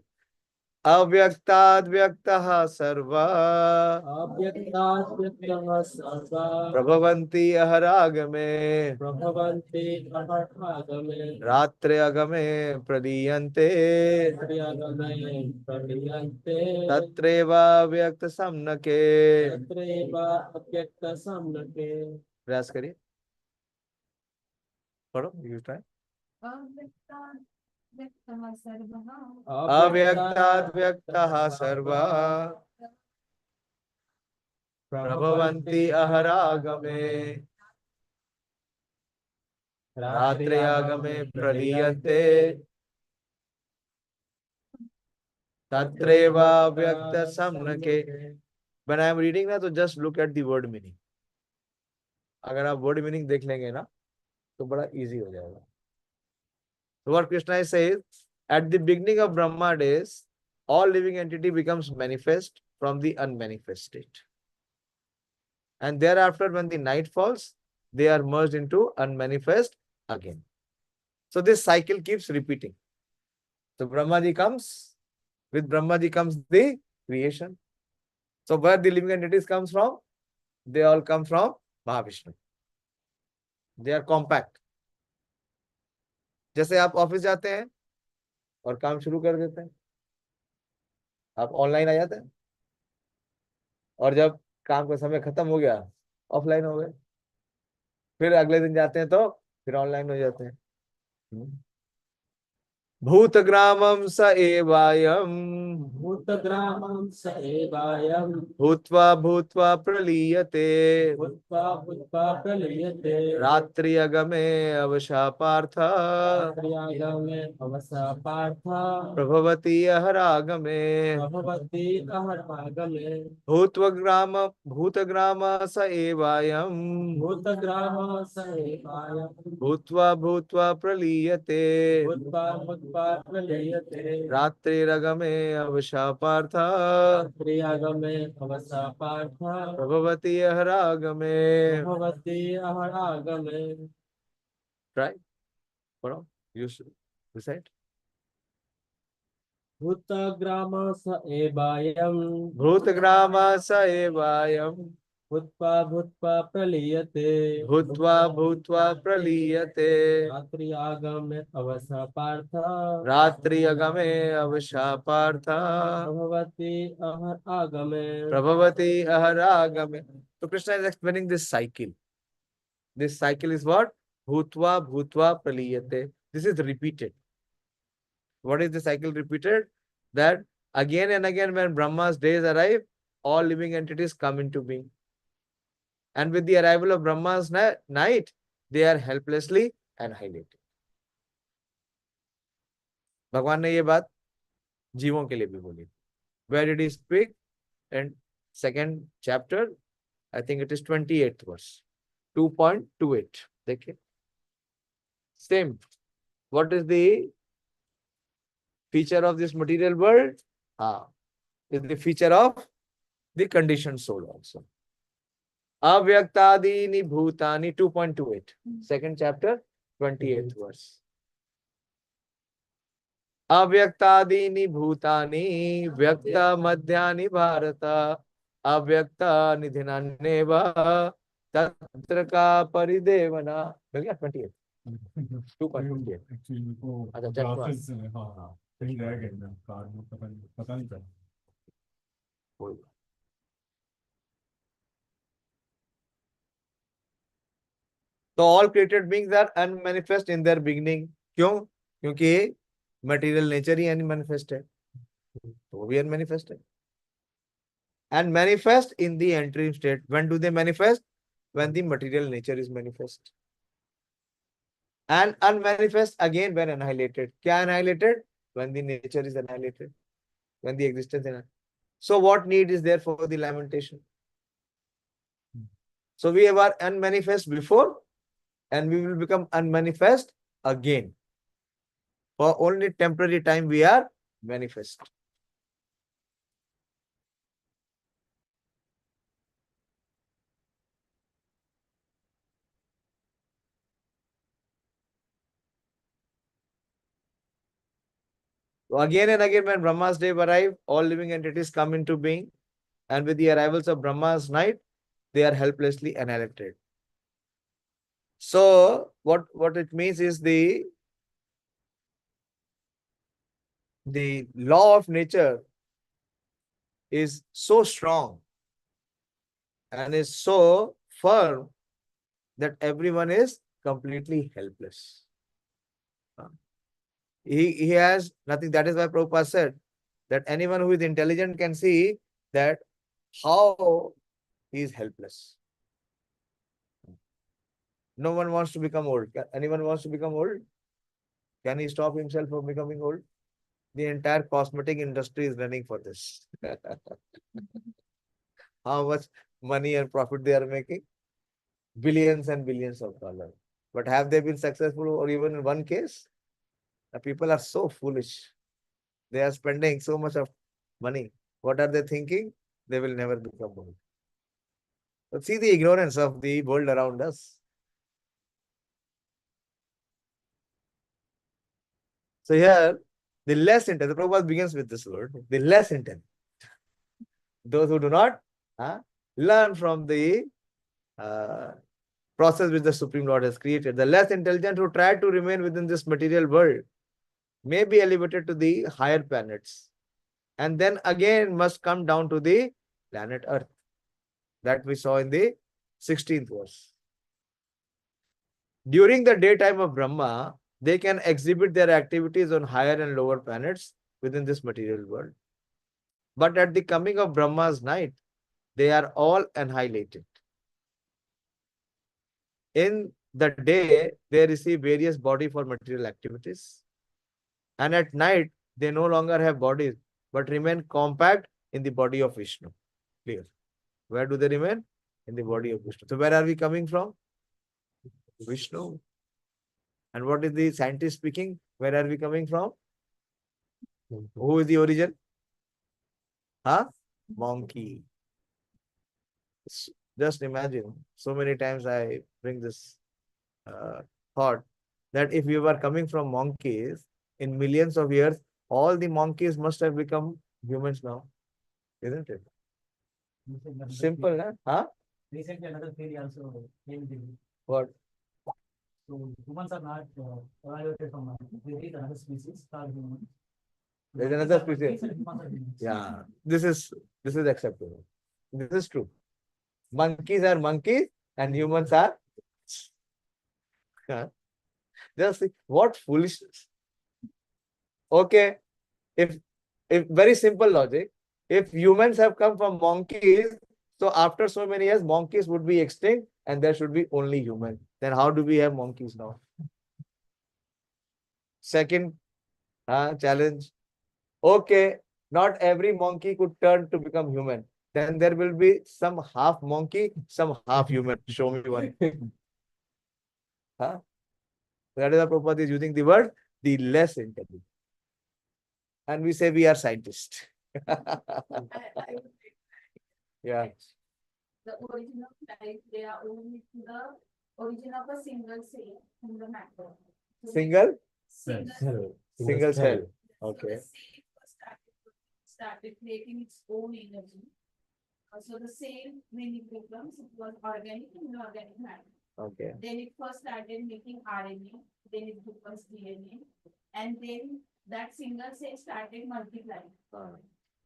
Avyaktat vyaktaha sarva prabhavanti aharagame ratre agame pradiyante tatreva vyakta samnake। प्रयास करिए, पढ़ो, you try. अव्यक्ताद् व्यक्तः सर्वः प्रभवन्ति अहरागमे रात्रे आगमे प्रलीयन्ते तत्रैव व्यक्त सम्नके। When I am reading ना, तो just look at the word meaning. अगर आप word meaning देख लेंगे ना, तो बड़ा easy हो जाएगा। So what Krishna is saying, at the beginning of Brahma days, all living entity becomes manifest from the unmanifest state. And thereafter, when the night falls, they are merged into unmanifest again. So this cycle keeps repeating. So Brahmaji comes, with Brahmaji comes the creation. So where the living entities comes from? They all come from Mahavishnu. They are compact. जैसे आप office जाते हैं और काम शुरू कर देते हैं, आप ऑनलाइन आ जाते हैं, और जब काम का समय खत्म हो गया, ऑफलाइन हो गए, फिर अगले दिन जाते हैं तो फिर ऑनलाइन हो जाते हैं। भूतग्रामं स एवायं भूत्वा भूत्वा प्रलीयते रात्रि अगमे अवशा पार्थ प्रभवति अहरागमे भूतग्राम स एवायं भूत्वा भूत्वा प्रलीयते रात्रिरगमे अवशा पार्थ प्रभवति अहरागमे। Right? पढ़ो, you should Recite. Bhutagrama sa ebayam Bhutgrama sa evayam bhutpa praliyate bhutva bhutva praliyate ratri agame avasa partha ratri agame avasha partha prabhavati ahar agame. prabhavati aharagame. So Krishna is explaining this cycle. This cycle is what? Bhutva bhutva praliyate. This is repeated. What is the cycle repeated? That again and again when Brahma's days arrive, all living entities come into being. And with the arrival of Brahma's night, they are helplessly annihilated. भगवान ने ये बात जीवों के लिए भी बोली. Where did he speak? And second chapter, I think it is 28th verse, 2.28. देखिए. Same. What is the feature of this material world? Is the feature of the conditioned soul also. Avyaktadini bhutani 2.28. Second chapter, 28th verse. Avyaktadini bhutani vyakta madhyani bharata avyakta nidhinanneva tatra ka paridevana. 28. 2.28. Actually उनको अच्छा, glasses हाँ हाँ कहीं रह गए ना car में पता नहीं चला. So all created beings are unmanifest in their beginning. क्यों? क्योंकि material nature ही unmanifest है. तो वो भी unmanifest है. And manifest in the entry state. When do they manifest? When the material nature is manifest. And unmanifest again when annihilated. क्या annihilated? When the nature is annihilated. When the existence is annihilated. So what need is there for the lamentation? So we were unmanifest before and we will become unmanifest again. For only temporary time we are manifest. So again and again when Brahma's day arrive, all living entities come into being, and with the arrivals of Brahma's night, they are helplessly annihilated. So what it means is the law of nature is so strong and is so firm that everyone is completely helpless. He has nothing. That is why Prabhupada said that anyone who is intelligent can see that how he is helpless. No one wants to become old. Anyone wants to become old? Can he stop himself from becoming old? The entire cosmetic industry is running for this. How much money and profit they are making? Billions and billions of dollars. But have they been successful or even in one case? The people are so foolish. They are spending so much of money. What are they thinking? They will never become old. But see the ignorance of the world around us. So here, the less intelligent, the Prabhupada begins with this word, the less intelligent. Those who do not learn from the process which the Supreme Lord has created. The less intelligent who try to remain within this material world may be elevated to the higher planets and then again must come down to the planet Earth. That we saw in the 16th verse. During the daytime of Brahma, they can exhibit their activities on higher and lower planets within this material world. But at the coming of Brahma's night, they are all annihilated. In the day, they receive various body for material activities. And at night, they no longer have bodies, but remain compact in the body of Vishnu. Clear? Where do they remain? In the body of Vishnu. So where are we coming from? Vishnu. And what is the scientist speaking? Where are we coming from? Who is the origin? Monkey. Just imagine, so many times I bring this thought that if we were coming from monkeys, in millions of years, all the monkeys must have become humans now, isn't it? Simple, huh? Huh? Recently, another theory also came in. What? So humans are not evaluated from monkeys. There is another species called humans. There's Monkeys another are monkeys species. and humans are humans. Yeah, this is acceptable. This is true. Monkeys are monkeys and humans are. Huh? Just think, what foolishness. Okay, if very simple logic, if humans have come from monkeys, so after so many years, monkeys would be extinct and there should be only human. Then how do we have monkeys now? Second challenge. Okay, not every monkey could turn to become human. Then there will be some half monkey, some half human. Show me one. Huh? That is why Prabhupada is using the word the less intelligent. And we say we are scientists. I would say Yeah. the origin of life, they are only the origin of a single cell in the matter. So Single single single cell. so Okay. the cell first started creating its own energy. So the same many programs, it was organic and inorganic matter. Okay. Then it first started making RNA, then it becomes DNA, and then that single cell started multiplying.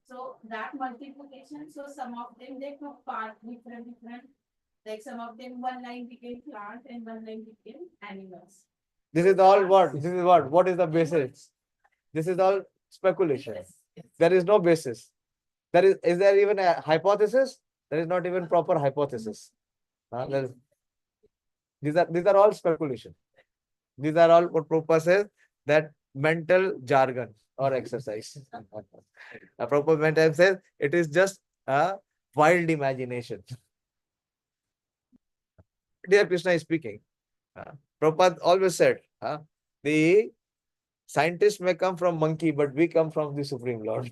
So that multiplication, so some of them they took part different, like some of them one line became plant and one line became animals. This is all what? This is what? What is the basis? This is all speculation. Yes, yes. There is no basis. Is there even a hypothesis? There is not even proper hypothesis. There is- these are all speculation. These are all what Prabhupada says, that mental jargon or exercise. Prabhupada many times says it is just a wild imagination. Dear Krishna is speaking. Prabhupada always said, the scientists may come from monkey, but we come from the Supreme Lord.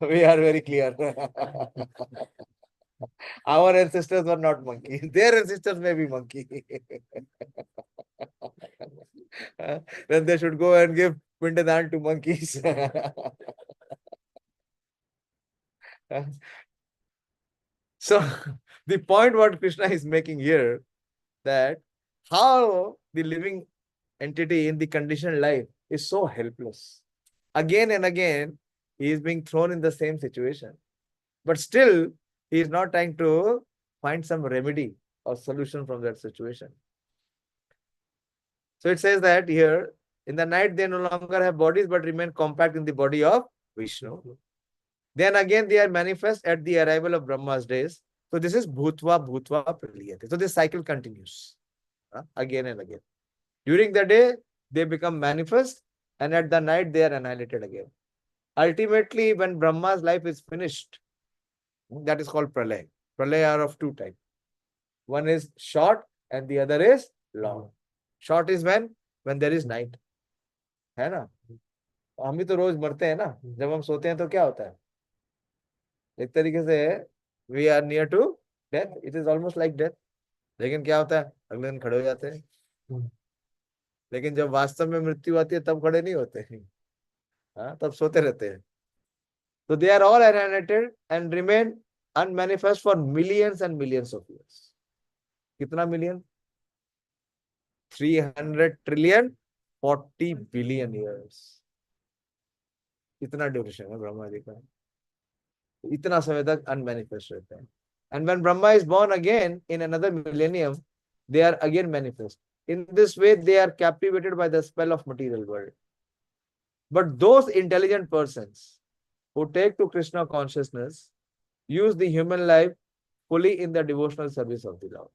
We are very clear. Our ancestors were not monkey. Their ancestors may be monkey. Then they should go and give Pindadan to monkeys. So the point what Krishna is making here, that how the living entity in the conditioned life is so helpless. Again and again, he is being thrown in the same situation. But still, he is not trying to find some remedy or solution from that situation. So it says that here, in the night they no longer have bodies but remain compact in the body of Vishnu. Then again they are manifest at the arrival of Brahma's days. So this is Bhutva Praliyate. So this cycle continues again and again. During the day, they become manifest, and at the night they are annihilated again. Ultimately, when Brahma's life is finished, that is called Pralaya. Pralaya are of two types. One is short and the other is long. Short is when there is night. है ना? हम भी तो रोज मरते हैं ना, जब हम सोते हैं तो क्या होता है? एक तरीके से we are near to death. It is almost like death. लेकिन क्या होता है? अगले दिन खड़े हो जाते हैं. लेकिन जब वास्तव में मृत्यु आती है तब खड़े नहीं होते हैं. तब सोते रहते हैं. So they are all annihilated and remain unmanifest for millions and millions of years. कितना million? 300 trillion 40 billion years. इतना ड्यूरेशन है ब्रह्मा जी का. इतना समय तक unmanifest रहते हैं. And when Brahma is born again in another millennium, they are again manifest. In this way, they are captivated by the spell of material world. But those intelligent persons who take to Krishna consciousness use the human life fully in the devotional service of the Lord.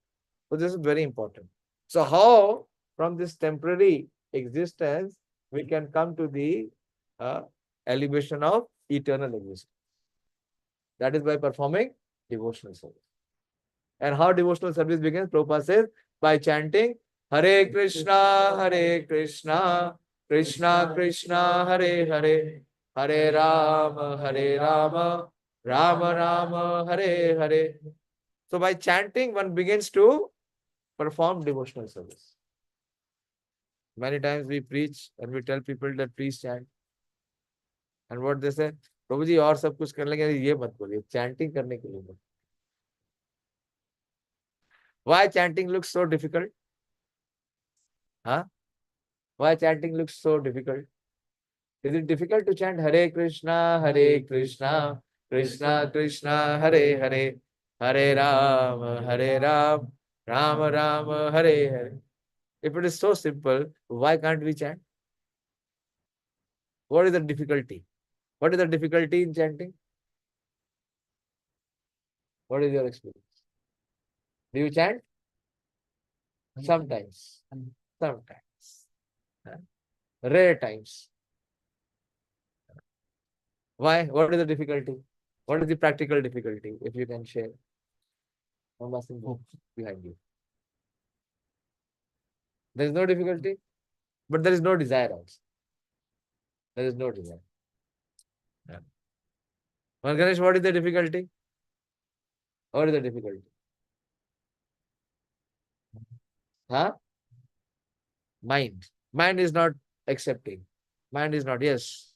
So this is very important. So how from this temporary existence we can come to the elevation of eternal existence? That is by performing devotional service. And how devotional service begins? Prabhupada says, by chanting Hare Krishna, Krishna Krishna, Hare Hare, Hare Rama, Rama Rama, Hare Hare. So by chanting, one begins to perform devotional service. Many times we preach and we tell people that please chant. And what they say, प्रभु जी और सब कुछ कर लेंगे ये मत बोलिए, chanting करने के लिए मत. Why chanting looks so difficult? Huh? Why chanting looks so difficult? Is it difficult to chant Hare Krishna, Krishna Krishna, Hare Hare, Hare Ram, Ram Ram, Hare Hare? If it is so simple, why can't we chant? What is the difficulty? What is the difficulty in chanting? What is your experience? Do you chant? Sometimes. Sometimes. Rare times. Why? What is the difficulty? What is the practical difficulty? If you can share. Mama Singh behind you. There is no difficulty, but there is no desire also. There is no desire. Yeah. Ganesh, what is the difficulty? What is the difficulty? Huh? Mind. Mind is not accepting. Mind is not, yes.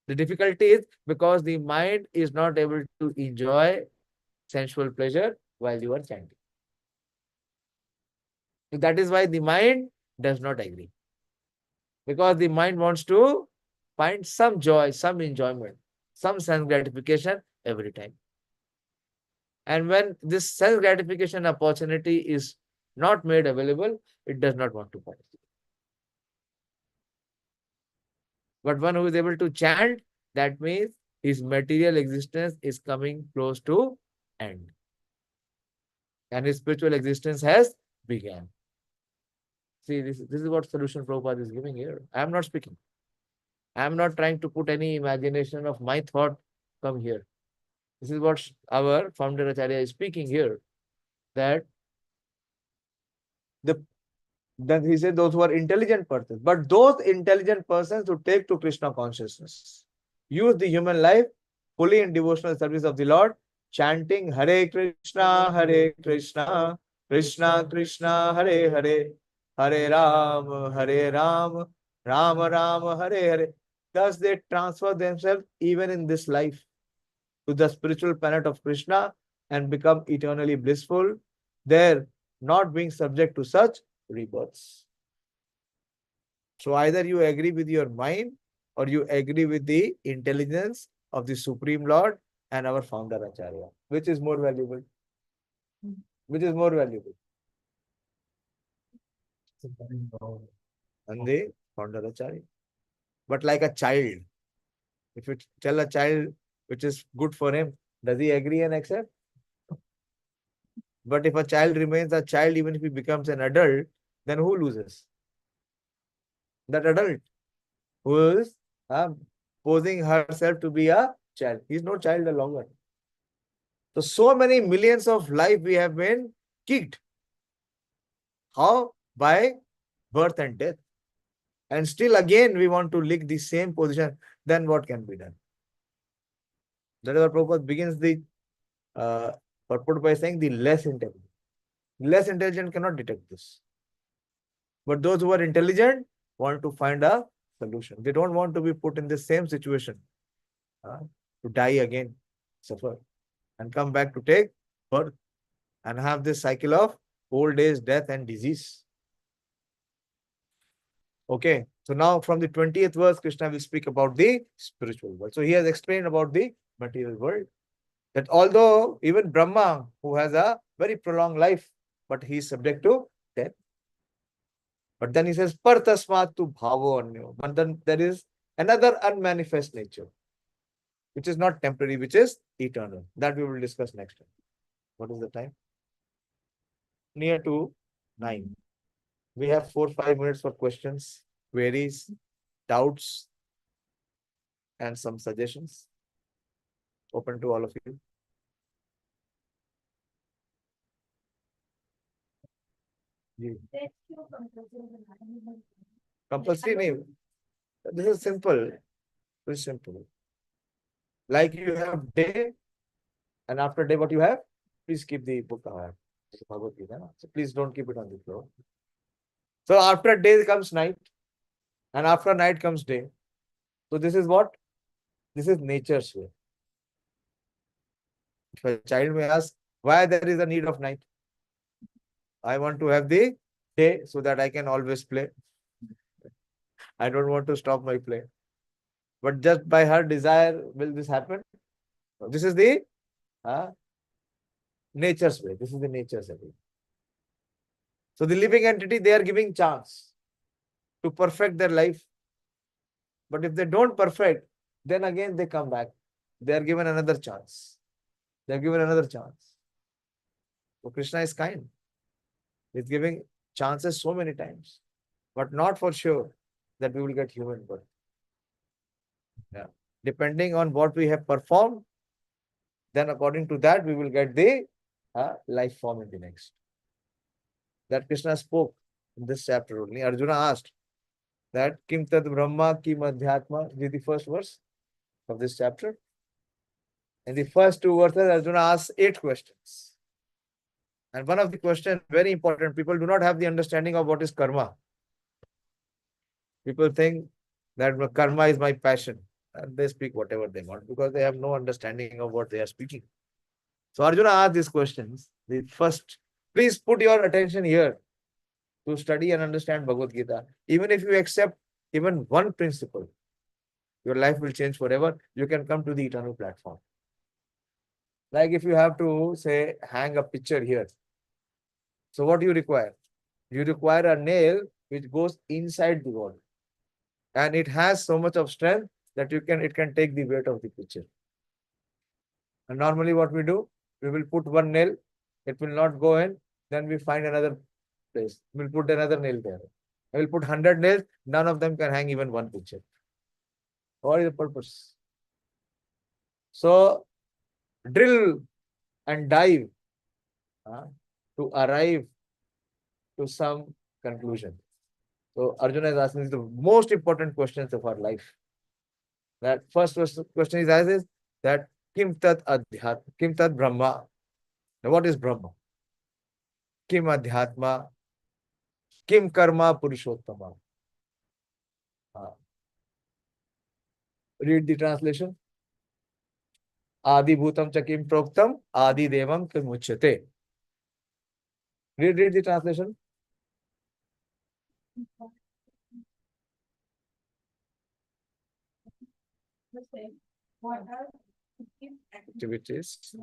The difficulty is because the mind is not able to enjoy sensual pleasure while you are chanting. So that is why the mind does not agree. Because the mind wants to find some joy, some enjoyment, some sense gratification every time. And when this sense gratification opportunity is not made available, it does not want to participate. But one who is able to chant, that means his material existence is coming close to end. And his spiritual existence has begun. See, this is what solution Prabhupada is giving here. I am not speaking. I am not trying to put any imagination of my thought come here. This is what our founder Acharya is speaking here. That he said those who are intelligent persons, but those intelligent persons who take to Krishna consciousness, use the human life fully in devotional service of the Lord, chanting Hare Krishna, Krishna Krishna, Hare Hare, Hare Ram, Ram Ram, Hare Hare. Thus they transfer themselves even in this life to the spiritual planet of Krishna and become eternally blissful, there not being subject to such rebirths. So either you agree with your mind or you agree with the intelligence of the Supreme Lord and our founder Acharya. Which is more valuable? Which is more valuable? And the founder Acharya. But like a child, if you tell a child which is good for him, does he agree and accept? But if a child remains a child, even if he becomes an adult, then who loses? That adult who is posing herself to be a child. He is no child no longer. So many millions of life we have been kicked. How? By birth and death. And still again we want to lick the same position. Then what can be done? That is what Prabhupada begins the purport by saying the less intelligent. Less intelligent cannot detect this. But those who are intelligent want to find a solution. They don't want to be put in the same situation to die again, suffer, and come back to take birth and have this cycle of old age, death, and disease. Okay, so now from the 20th verse, Krishna will speak about the spiritual world. So he has explained about the material world. That although even Brahma, who has a very prolonged life, but he is subject to death. But then he says, Partasmatu bhavo anyo. But then there is another unmanifest nature, which is not temporary, which is eternal. That we will discuss next time. What is the time? Near to 9. We have 4-5 minutes for questions, queries, doubts, and some suggestions. Open to all of you. Compulsory name. This is simple. Very simple. Like you have day, and after day, what you have? Please keep the book. So please don't keep it on the floor. So after day comes night, and after night comes day. So this is what? This is nature's way. If a child may ask, why there is a need of night? I want to have the day so that I can always play. I don't want to stop my play. But just by her desire, will this happen? No, this is the nature's way. This is the nature's way. So the living entity, they are giving chance to perfect their life. But if they don't perfect, then again they come back. They are given another chance. They are given another chance. So Krishna is kind. He's giving chances so many times, but not for sure that we will get human birth. Yeah. Depending on what we have performed, then according to that, we will get the life form in the next. That Krishna spoke in this chapter only. Arjuna asked that Kim Tad Brahma Kim Adhyatma. This is the first verse of this chapter. In the first two verses, Arjuna asks 8 questions. And one of the questions, very important, people do not have the understanding of what is karma. People think that karma is my passion. And they speak whatever they want because they have no understanding of what they are speaking. So Arjuna asked these questions. The first, please put your attention here to study and understand Bhagavad Gita. Even if you accept even one principle, your life will change forever. You can come to the eternal platform. Like if you have to, say, hang a picture here. So what do you require? You require a nail which goes inside the wall. And it has so much of strength that it can take the weight of the picture. And normally what we do, we will put one nail, it will not go in, then we find another place. We'll put another nail there. I will put 100 nails, none of them can hang even one picture. What is the purpose? So, drill and dive to arrive to some conclusion. So, Arjuna is asking the most important questions of our life. That first question is asked is that Kim Tat Adhyat, Kim Tat Brahma. Now, what is Brahma? Kim Adhyatma, Kim Karma Purushottama. Read the translation. Adi Bhutam Chakim Proktam, Adi Devam Kimuchyate. Read the translation. What are Activities.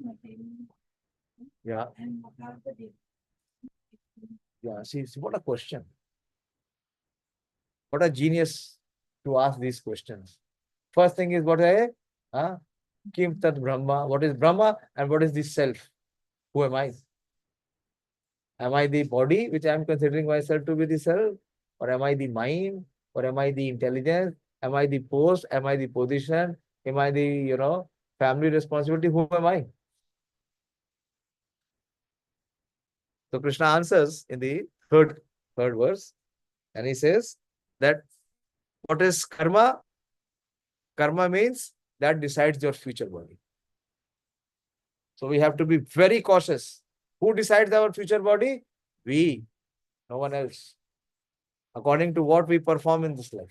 material Yeah. and what are the data? Yeah. See, what a question. What a genius to ask these questions. First thing is what is Kim Tat Brahma. What is Brahma and what is the self? Who am I? Am I the body which I am considering myself to be the self? Or am I the mind? Or am I the intelligence? Am I the post? Am I the position? Am I the, family responsibility? Who am I? So Krishna answers in the third verse, and he says that what is karma? Karma means that decides your future body. So we have to be very cautious. Who decides our future body? We, no one else. According to what we perform in this life.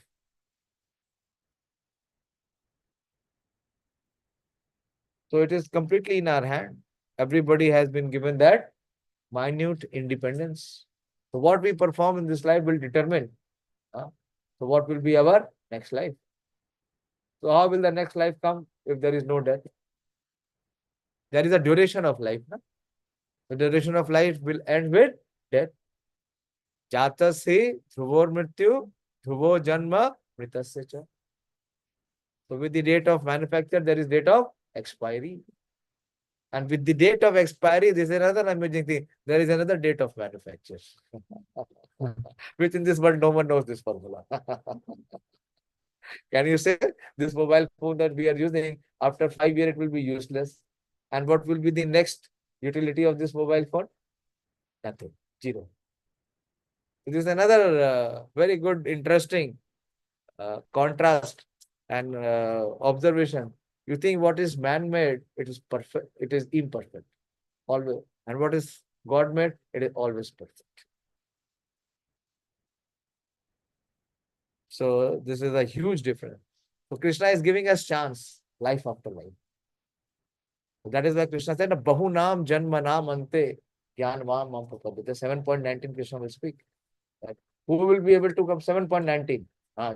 So it is completely in our hand. Everybody has been given that minute independence. So what we perform in this life will determine so what will be our next life. So how will the next life come if there is no death? There is a duration of life. The duration of life will end with death. Jatasi dhruvo mrityu, dhruvo janma mritasya cha. So with the date of manufacture, there is date of expiry. And with the date of expiry, this is another amazing thing. There is another date of manufacture. Which in this world, no one knows this formula. Can you say this mobile phone that we are using, after 5 years, it will be useless? And what will be the next utility of this mobile phone? Nothing. Zero. It is another very good, interesting contrast and observation. You think what is man-made, it is perfect, it is imperfect. Always. And what is God-made, it is always perfect. So this is a huge difference. So Krishna is giving us chance, life after life. That is why Krishna said, Bahunam Janmanam Ante Jnanvam Mam Prapadyate. 7.19 Krishna will speak. Right? Who will be able to come? 7.19.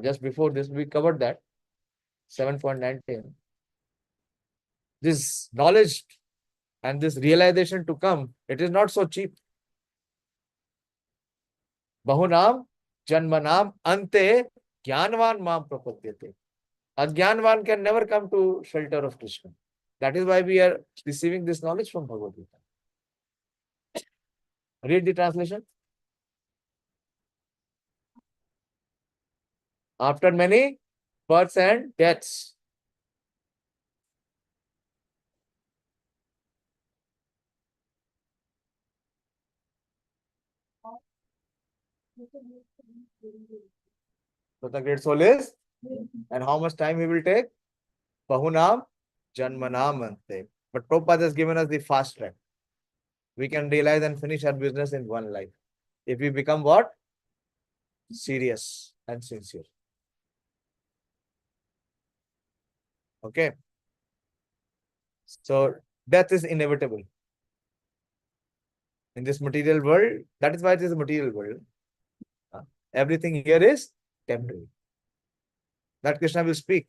Just before this, we covered that. 7.19. This knowledge and this realization to come, it is not so cheap. Bahunam Janmanam Ante Jnanvan Mam Prapadyate. Ajnanvan can never come to shelter of Krishna. That is why we are receiving this knowledge from Bhagavad Gita. Read the translation. After many births and deaths. So the great soul is, and how much time he will take? Bahunam Janmanam Ante. But Prabhupada has given us the fast track. We can realize and finish our business in one life. If we become what? Serious and sincere. Okay. So death is inevitable. In this material world, that is why it is a material world. Everything here is temporary. That Krishna will speak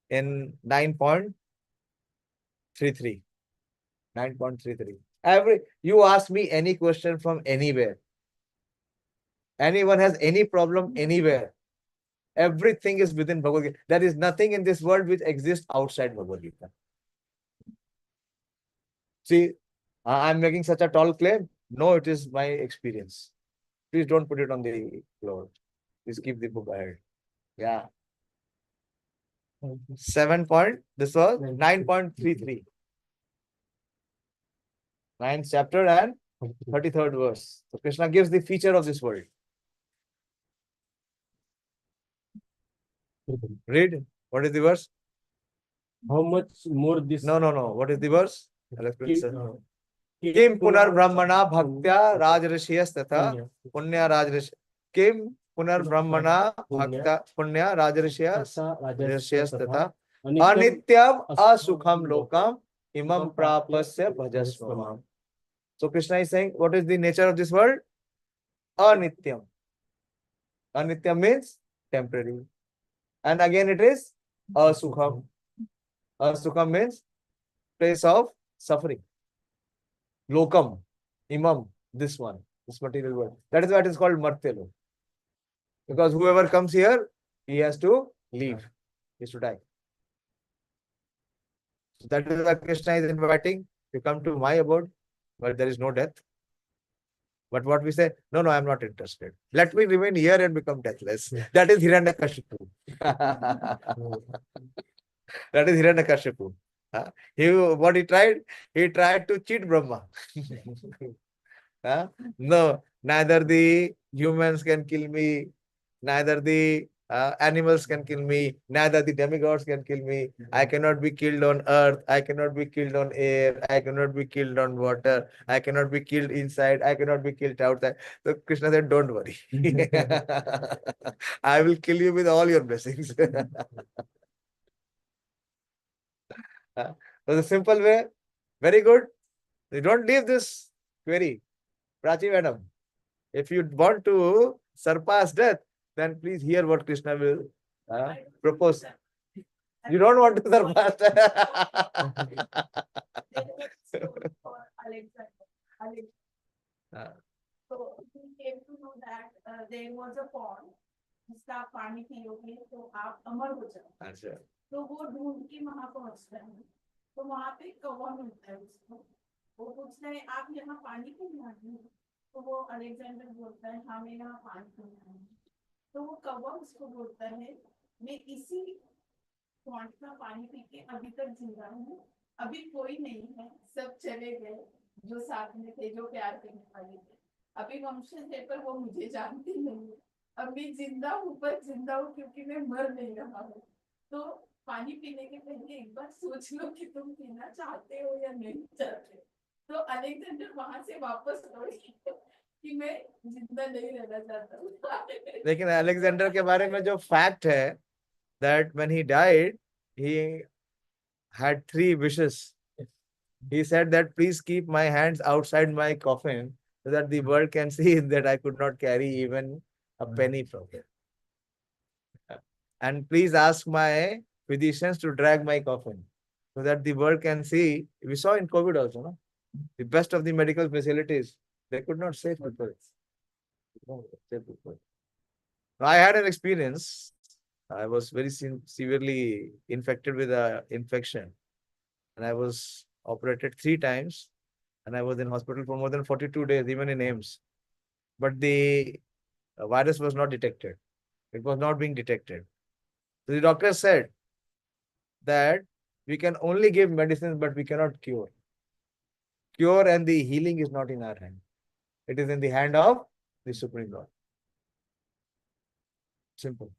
in 9.33. 9.33. You ask me any question from anywhere. Anyone has any problem anywhere. Everything is within Bhagavad Gita. There is nothing in this world which exists outside Bhagavad Gita. See, I'm making such a tall claim. No, it is my experience. Please don't put it on the floor. Please keep the book ahead. Yeah. this was 9.33. 9th chapter and 33rd verse. So Krishna gives the feature of this world. Read. What is the verse? How much more this? No. What is the verse? Kim Kim punar brahmana bhaktya rajrishiyas tatha punya rajrish. Kim punar brahmana bhaktya punya rajrishiyas tatha anityam asukham lokam imam prapasya bhajasvamam. So Krishna is saying, what is the nature of this world? Anityam. Anityam means temporary. And again it is asukham. Asukham means place of suffering. Lokam, imam, this one, this material world. That is why it is called Martelo. Because whoever comes here, he has to leave. He has to die. So that is why Krishna is inviting you come to my abode, where there is no death. But what we say, no, I am not interested. Let me remain here and become deathless. That is Hiranyakashipu. That is Hiranyakashipu. What he tried? He tried to cheat Brahma. No, neither the humans can kill me, neither the animals can kill me, neither the demigods can kill me. I cannot be killed on earth, I cannot be killed on air, I cannot be killed on water, I cannot be killed inside, I cannot be killed outside. So Krishna said, don't worry. I will kill you with all your blessings. So the simple way, very good. You don't leave this query. Prachi madam, if you want to surpass death, then please hear what Krishna will propose. You don't want to surpass So he came to know that there was a pond जिसका आप पानी पियोगे तो आप अमर हो जाओगे. तो वो ढूंढ के वहां पहुंचता है. तो वहां पे कौवा मिलता है उसको. वो पूछता है आप यहाँ पानी क्यों लाए हो? तो वो अलेक्जेंडर बोलता है हाँ मैं यहाँ पानी पीना है. तो वो कौवा उसको बोलता है मैं इसी पॉन्ड का पानी पी के अभी तक जिंदा हूँ. अभी कोई नहीं है, सब चले गए जो साथ में थे, जो प्यार करने वाले थे. अभी वंशज है पर वो मुझे जानती नहीं है. अब मैं जिंदा हूँ पर जिंदा हूँ क्योंकि मैं मर नहीं रहा हूँ. तो पानी पीने के पहले एक बार सोच लो कि तुम पीना चाहते हो या नहीं चाहते. तो अलेक्जेंडर वहां से वापस लौटे कि मैं जिंदा नहीं रहना चाहता हूँ लेकिन अलेक्जेंडर के बारे में जो फैक्ट है that when he died, he had 3 wishes. He said that please keep my hands outside my coffin so that the world can see that I could not carry even a penny from it. And please ask my physicians to drag my coffin so that the world can see. We saw in COVID also, no? The best of the medical facilities, they could not save people. Save people. I had an experience. I was very severely infected with a infection, and I was operated 3 times, and I was in hospital for more than 42 days, even in AIMS. But the virus was not detected. It was not being detected. So the doctor said that we can only give medicines, but we cannot cure. Cure and the healing is not in our hand. It is in the hand of the Supreme Lord. Simple.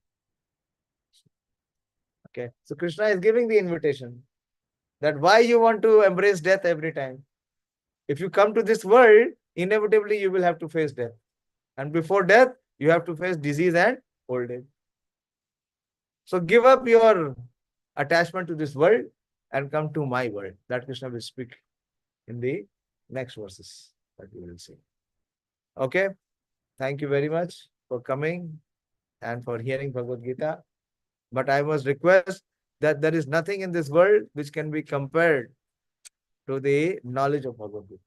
Okay. So Krishna is giving the invitation that why you want to embrace death every time. If you come to this world, inevitably you will have to face death. And before death, you have to face disease and old age. So give up your attachment to this world and come to my world. That Krishna will speak in the next verses that we will see. Okay. Thank you very much for coming and for hearing Bhagavad Gita. But I must request that there is nothing in this world which can be compared to the knowledge of Bhagavad Gita.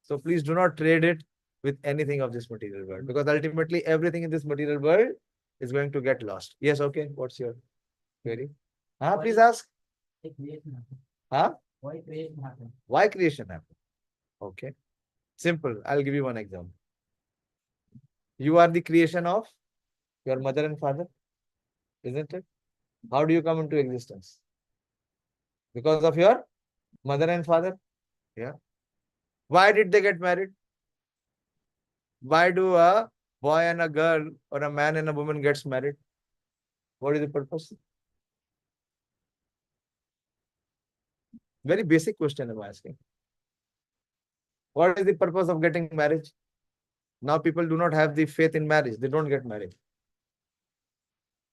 So please do not trade it with anything of this material world, because ultimately everything in this material world is going to get lost. Yes, okay. What's your query? Please ask. Why creation happened? Huh? Why creation happened? Why creation happened? Okay. Simple. I'll give you one example. You are the creation of your mother and father, isn't it? How do you come into existence? Because of your mother and father? Yeah. Why did they get married? Why do a boy and a girl or a man and a woman gets married? What is the purpose? Very basic question I'm asking. What is the purpose of getting marriage? Now people do not have the faith in marriage. They don't get married.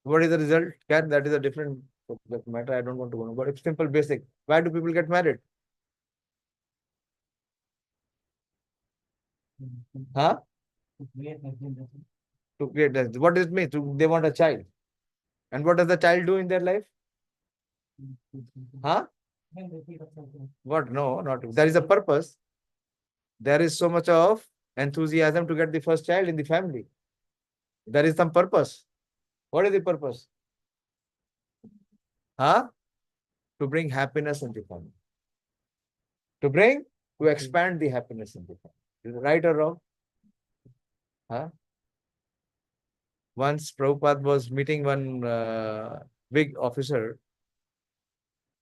What is the result? That is a different matter. I don't want to go on. But it's simple, basic. Why do people get married? Huh? To create happiness. To create that. What does it mean? They want a child. And what does the child do in their life? Huh? Then repeat of something. What? No, not. There is a purpose. There is so much of enthusiasm to get the first child in the family. There is some purpose. What is the purpose? Huh? To bring happiness in the family. To expand the happiness in the family. Is it right or wrong? Huh? Once Prabhupada was meeting one big officer.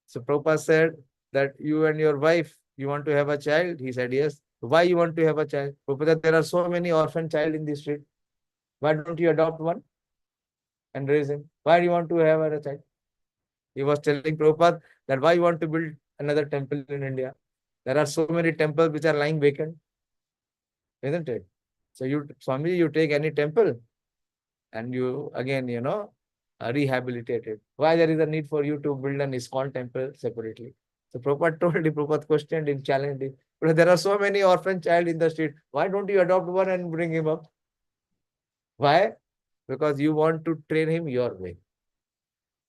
So Prabhupada said that you and your wife, you want to have a child? He said, yes. Why you want to have a child? Prabhupada said, there are so many orphan child in the street. Why don't you adopt one and raise him? Why do you want to have a child? He was telling Prabhupada that why you want to build another temple in India? There are so many temples which are lying vacant. Isn't it? So Swami, you take any temple and you again, rehabilitate it. Why there is a need for you to build an ISKCON temple separately? So Prabhupada told him, Prabhupada questioned him, challenged him. But there are so many orphan child in the street. Why don't you adopt one and bring him up? Why? Because you want to train him your way.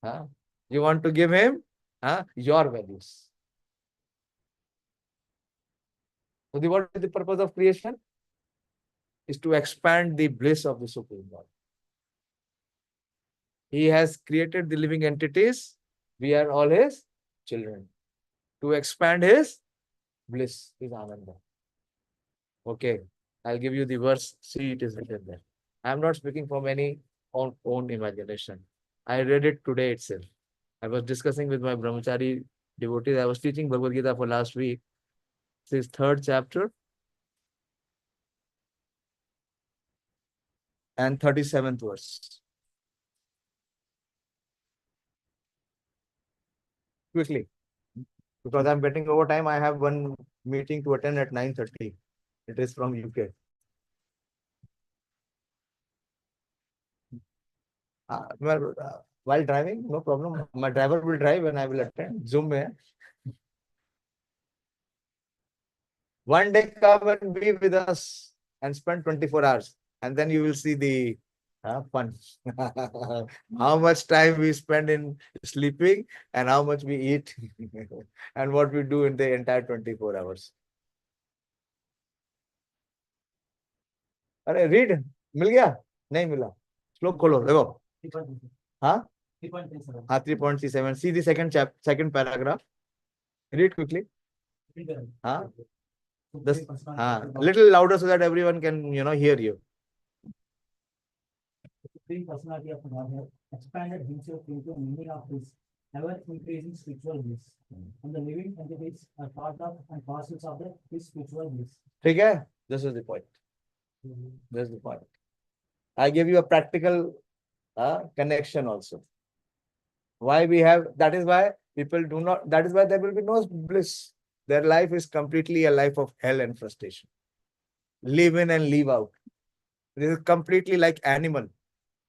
Huh? You want to give him your values. So what is the purpose of creation? Is to expand the bliss of the Supreme Lord. He has created the living entities. We are all his children. To expand his bliss, his ananda. Okay, I'll give you the verse. See, it is written there. I am not speaking from any own imagination. I read it today itself. I was discussing with my brahmachari devotees. I was teaching Bhagavad Gita for last week. This is 3rd chapter and 37th verse. Quickly, because I'm getting over time. I have one meeting to attend at 9:30. It is from UK. While driving, no problem. My driver will drive and I will attend. Zoom में है. One day come and be with us and spend 24 hours. And then you will see the fun. How much time we spend in sleeping and how much we eat and what we do in the entire 24 hours. अरे read, मिल गया? नहीं मिला. श्लोक खोलो, देखो. 3.37. हाँ? 3.37. हाँ, 3.37. See the second paragraph. Read quickly. Huh? Little louder so that everyone can, hear you. The Supreme Personality of Godhead expanded himself into many of his ever-increasing spiritual bliss. And the living entities are part of and parcels of his spiritual bliss. ठीक है? This is the point. This is the point. I give you a practical connection also. Why we have, that is why people do not, that is why there will be no bliss. Their life is completely a life of hell and frustration. Live in and leave out. This is completely like animal.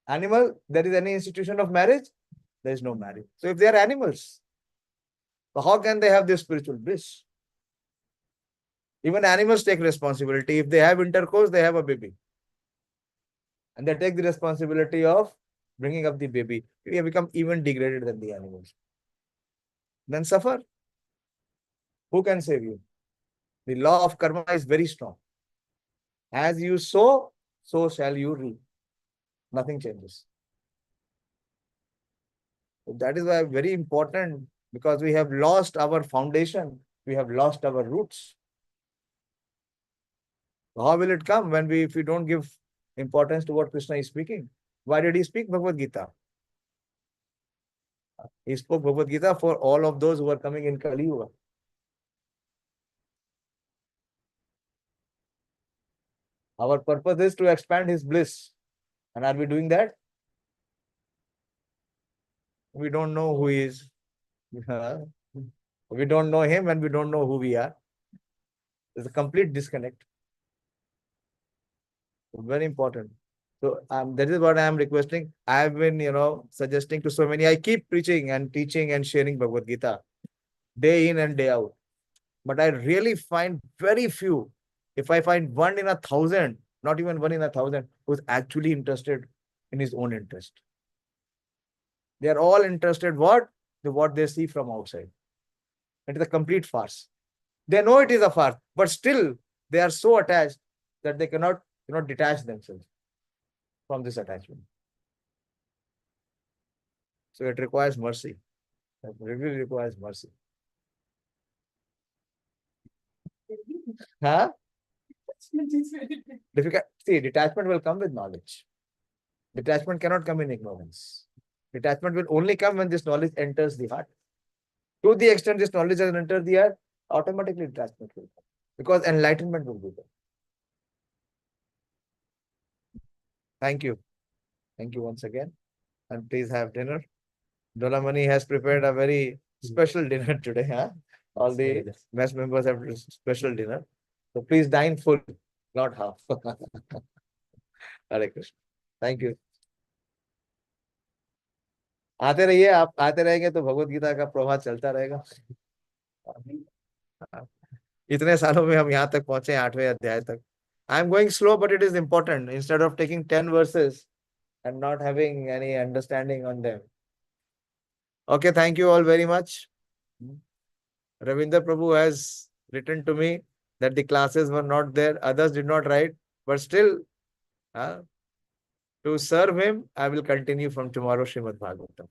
Animal, there is any institution of marriage? There is no marriage. So if they are animals, so how can they have this spiritual bliss? Even animals take responsibility. If they have intercourse, they have a baby. And they take the responsibility of bringing up the baby. We have become even degraded than the animals. Then suffer. Who can save you? The law of karma is very strong. As you sow, so shall you reap. Nothing changes. So that is why very important, because we have lost our foundation. We have lost our roots. How will it come if we don't give importance to what Krishna is speaking? Why did he speak Bhagavad Gita? He spoke Bhagavad Gita for all of those who are coming in Kali Yuga. Our purpose is to expand his bliss. And are we doing that? We don't know who he is. We don't know him and we don't know who we are. There's a complete disconnect. Very important. So that is what I am requesting. I have been, suggesting to so many. I keep preaching and teaching and sharing Bhagavad Gita day in and day out. But I really find very few. If I find 1 in 1,000, not even 1 in 1,000, who's actually interested in his own interest. They are all interested what they see from outside. It is a complete farce. They know it is a farce, but still they are so attached that they cannot detach themselves from this attachment. So it requires mercy. It really requires mercy. Huh? Difficult. See, detachment will come with knowledge. Detachment cannot come in ignorance. Detachment will only come when this knowledge enters the heart. To the extent this knowledge has entered the heart, automatically detachment will come. Because enlightenment will be there. Thank you. Thank you once again. And please have dinner. Dolamani has prepared a very special dinner today. Huh? All the mess members have a special dinner. So please dine full, not half. Hare Krishna. Thank you. आते रहिए, आप आते रहेंगे तो भगवत गीता का प्रवाह चलता रहेगा. इतने सालों में हम यहाँ तक पहुंचे 8वें अध्याय तक. I am going slow, but it is important. Instead of taking 10 verses and not having any understanding on them. Okay, thank you all very much. Ravinder Prabhu has written to me that the classes were not there. Others did not write, but still, to serve him, I will continue from tomorrow Srimad Bhagavatam.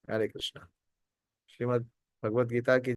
Hare Krishna. Srimad Bhagavad Gita ki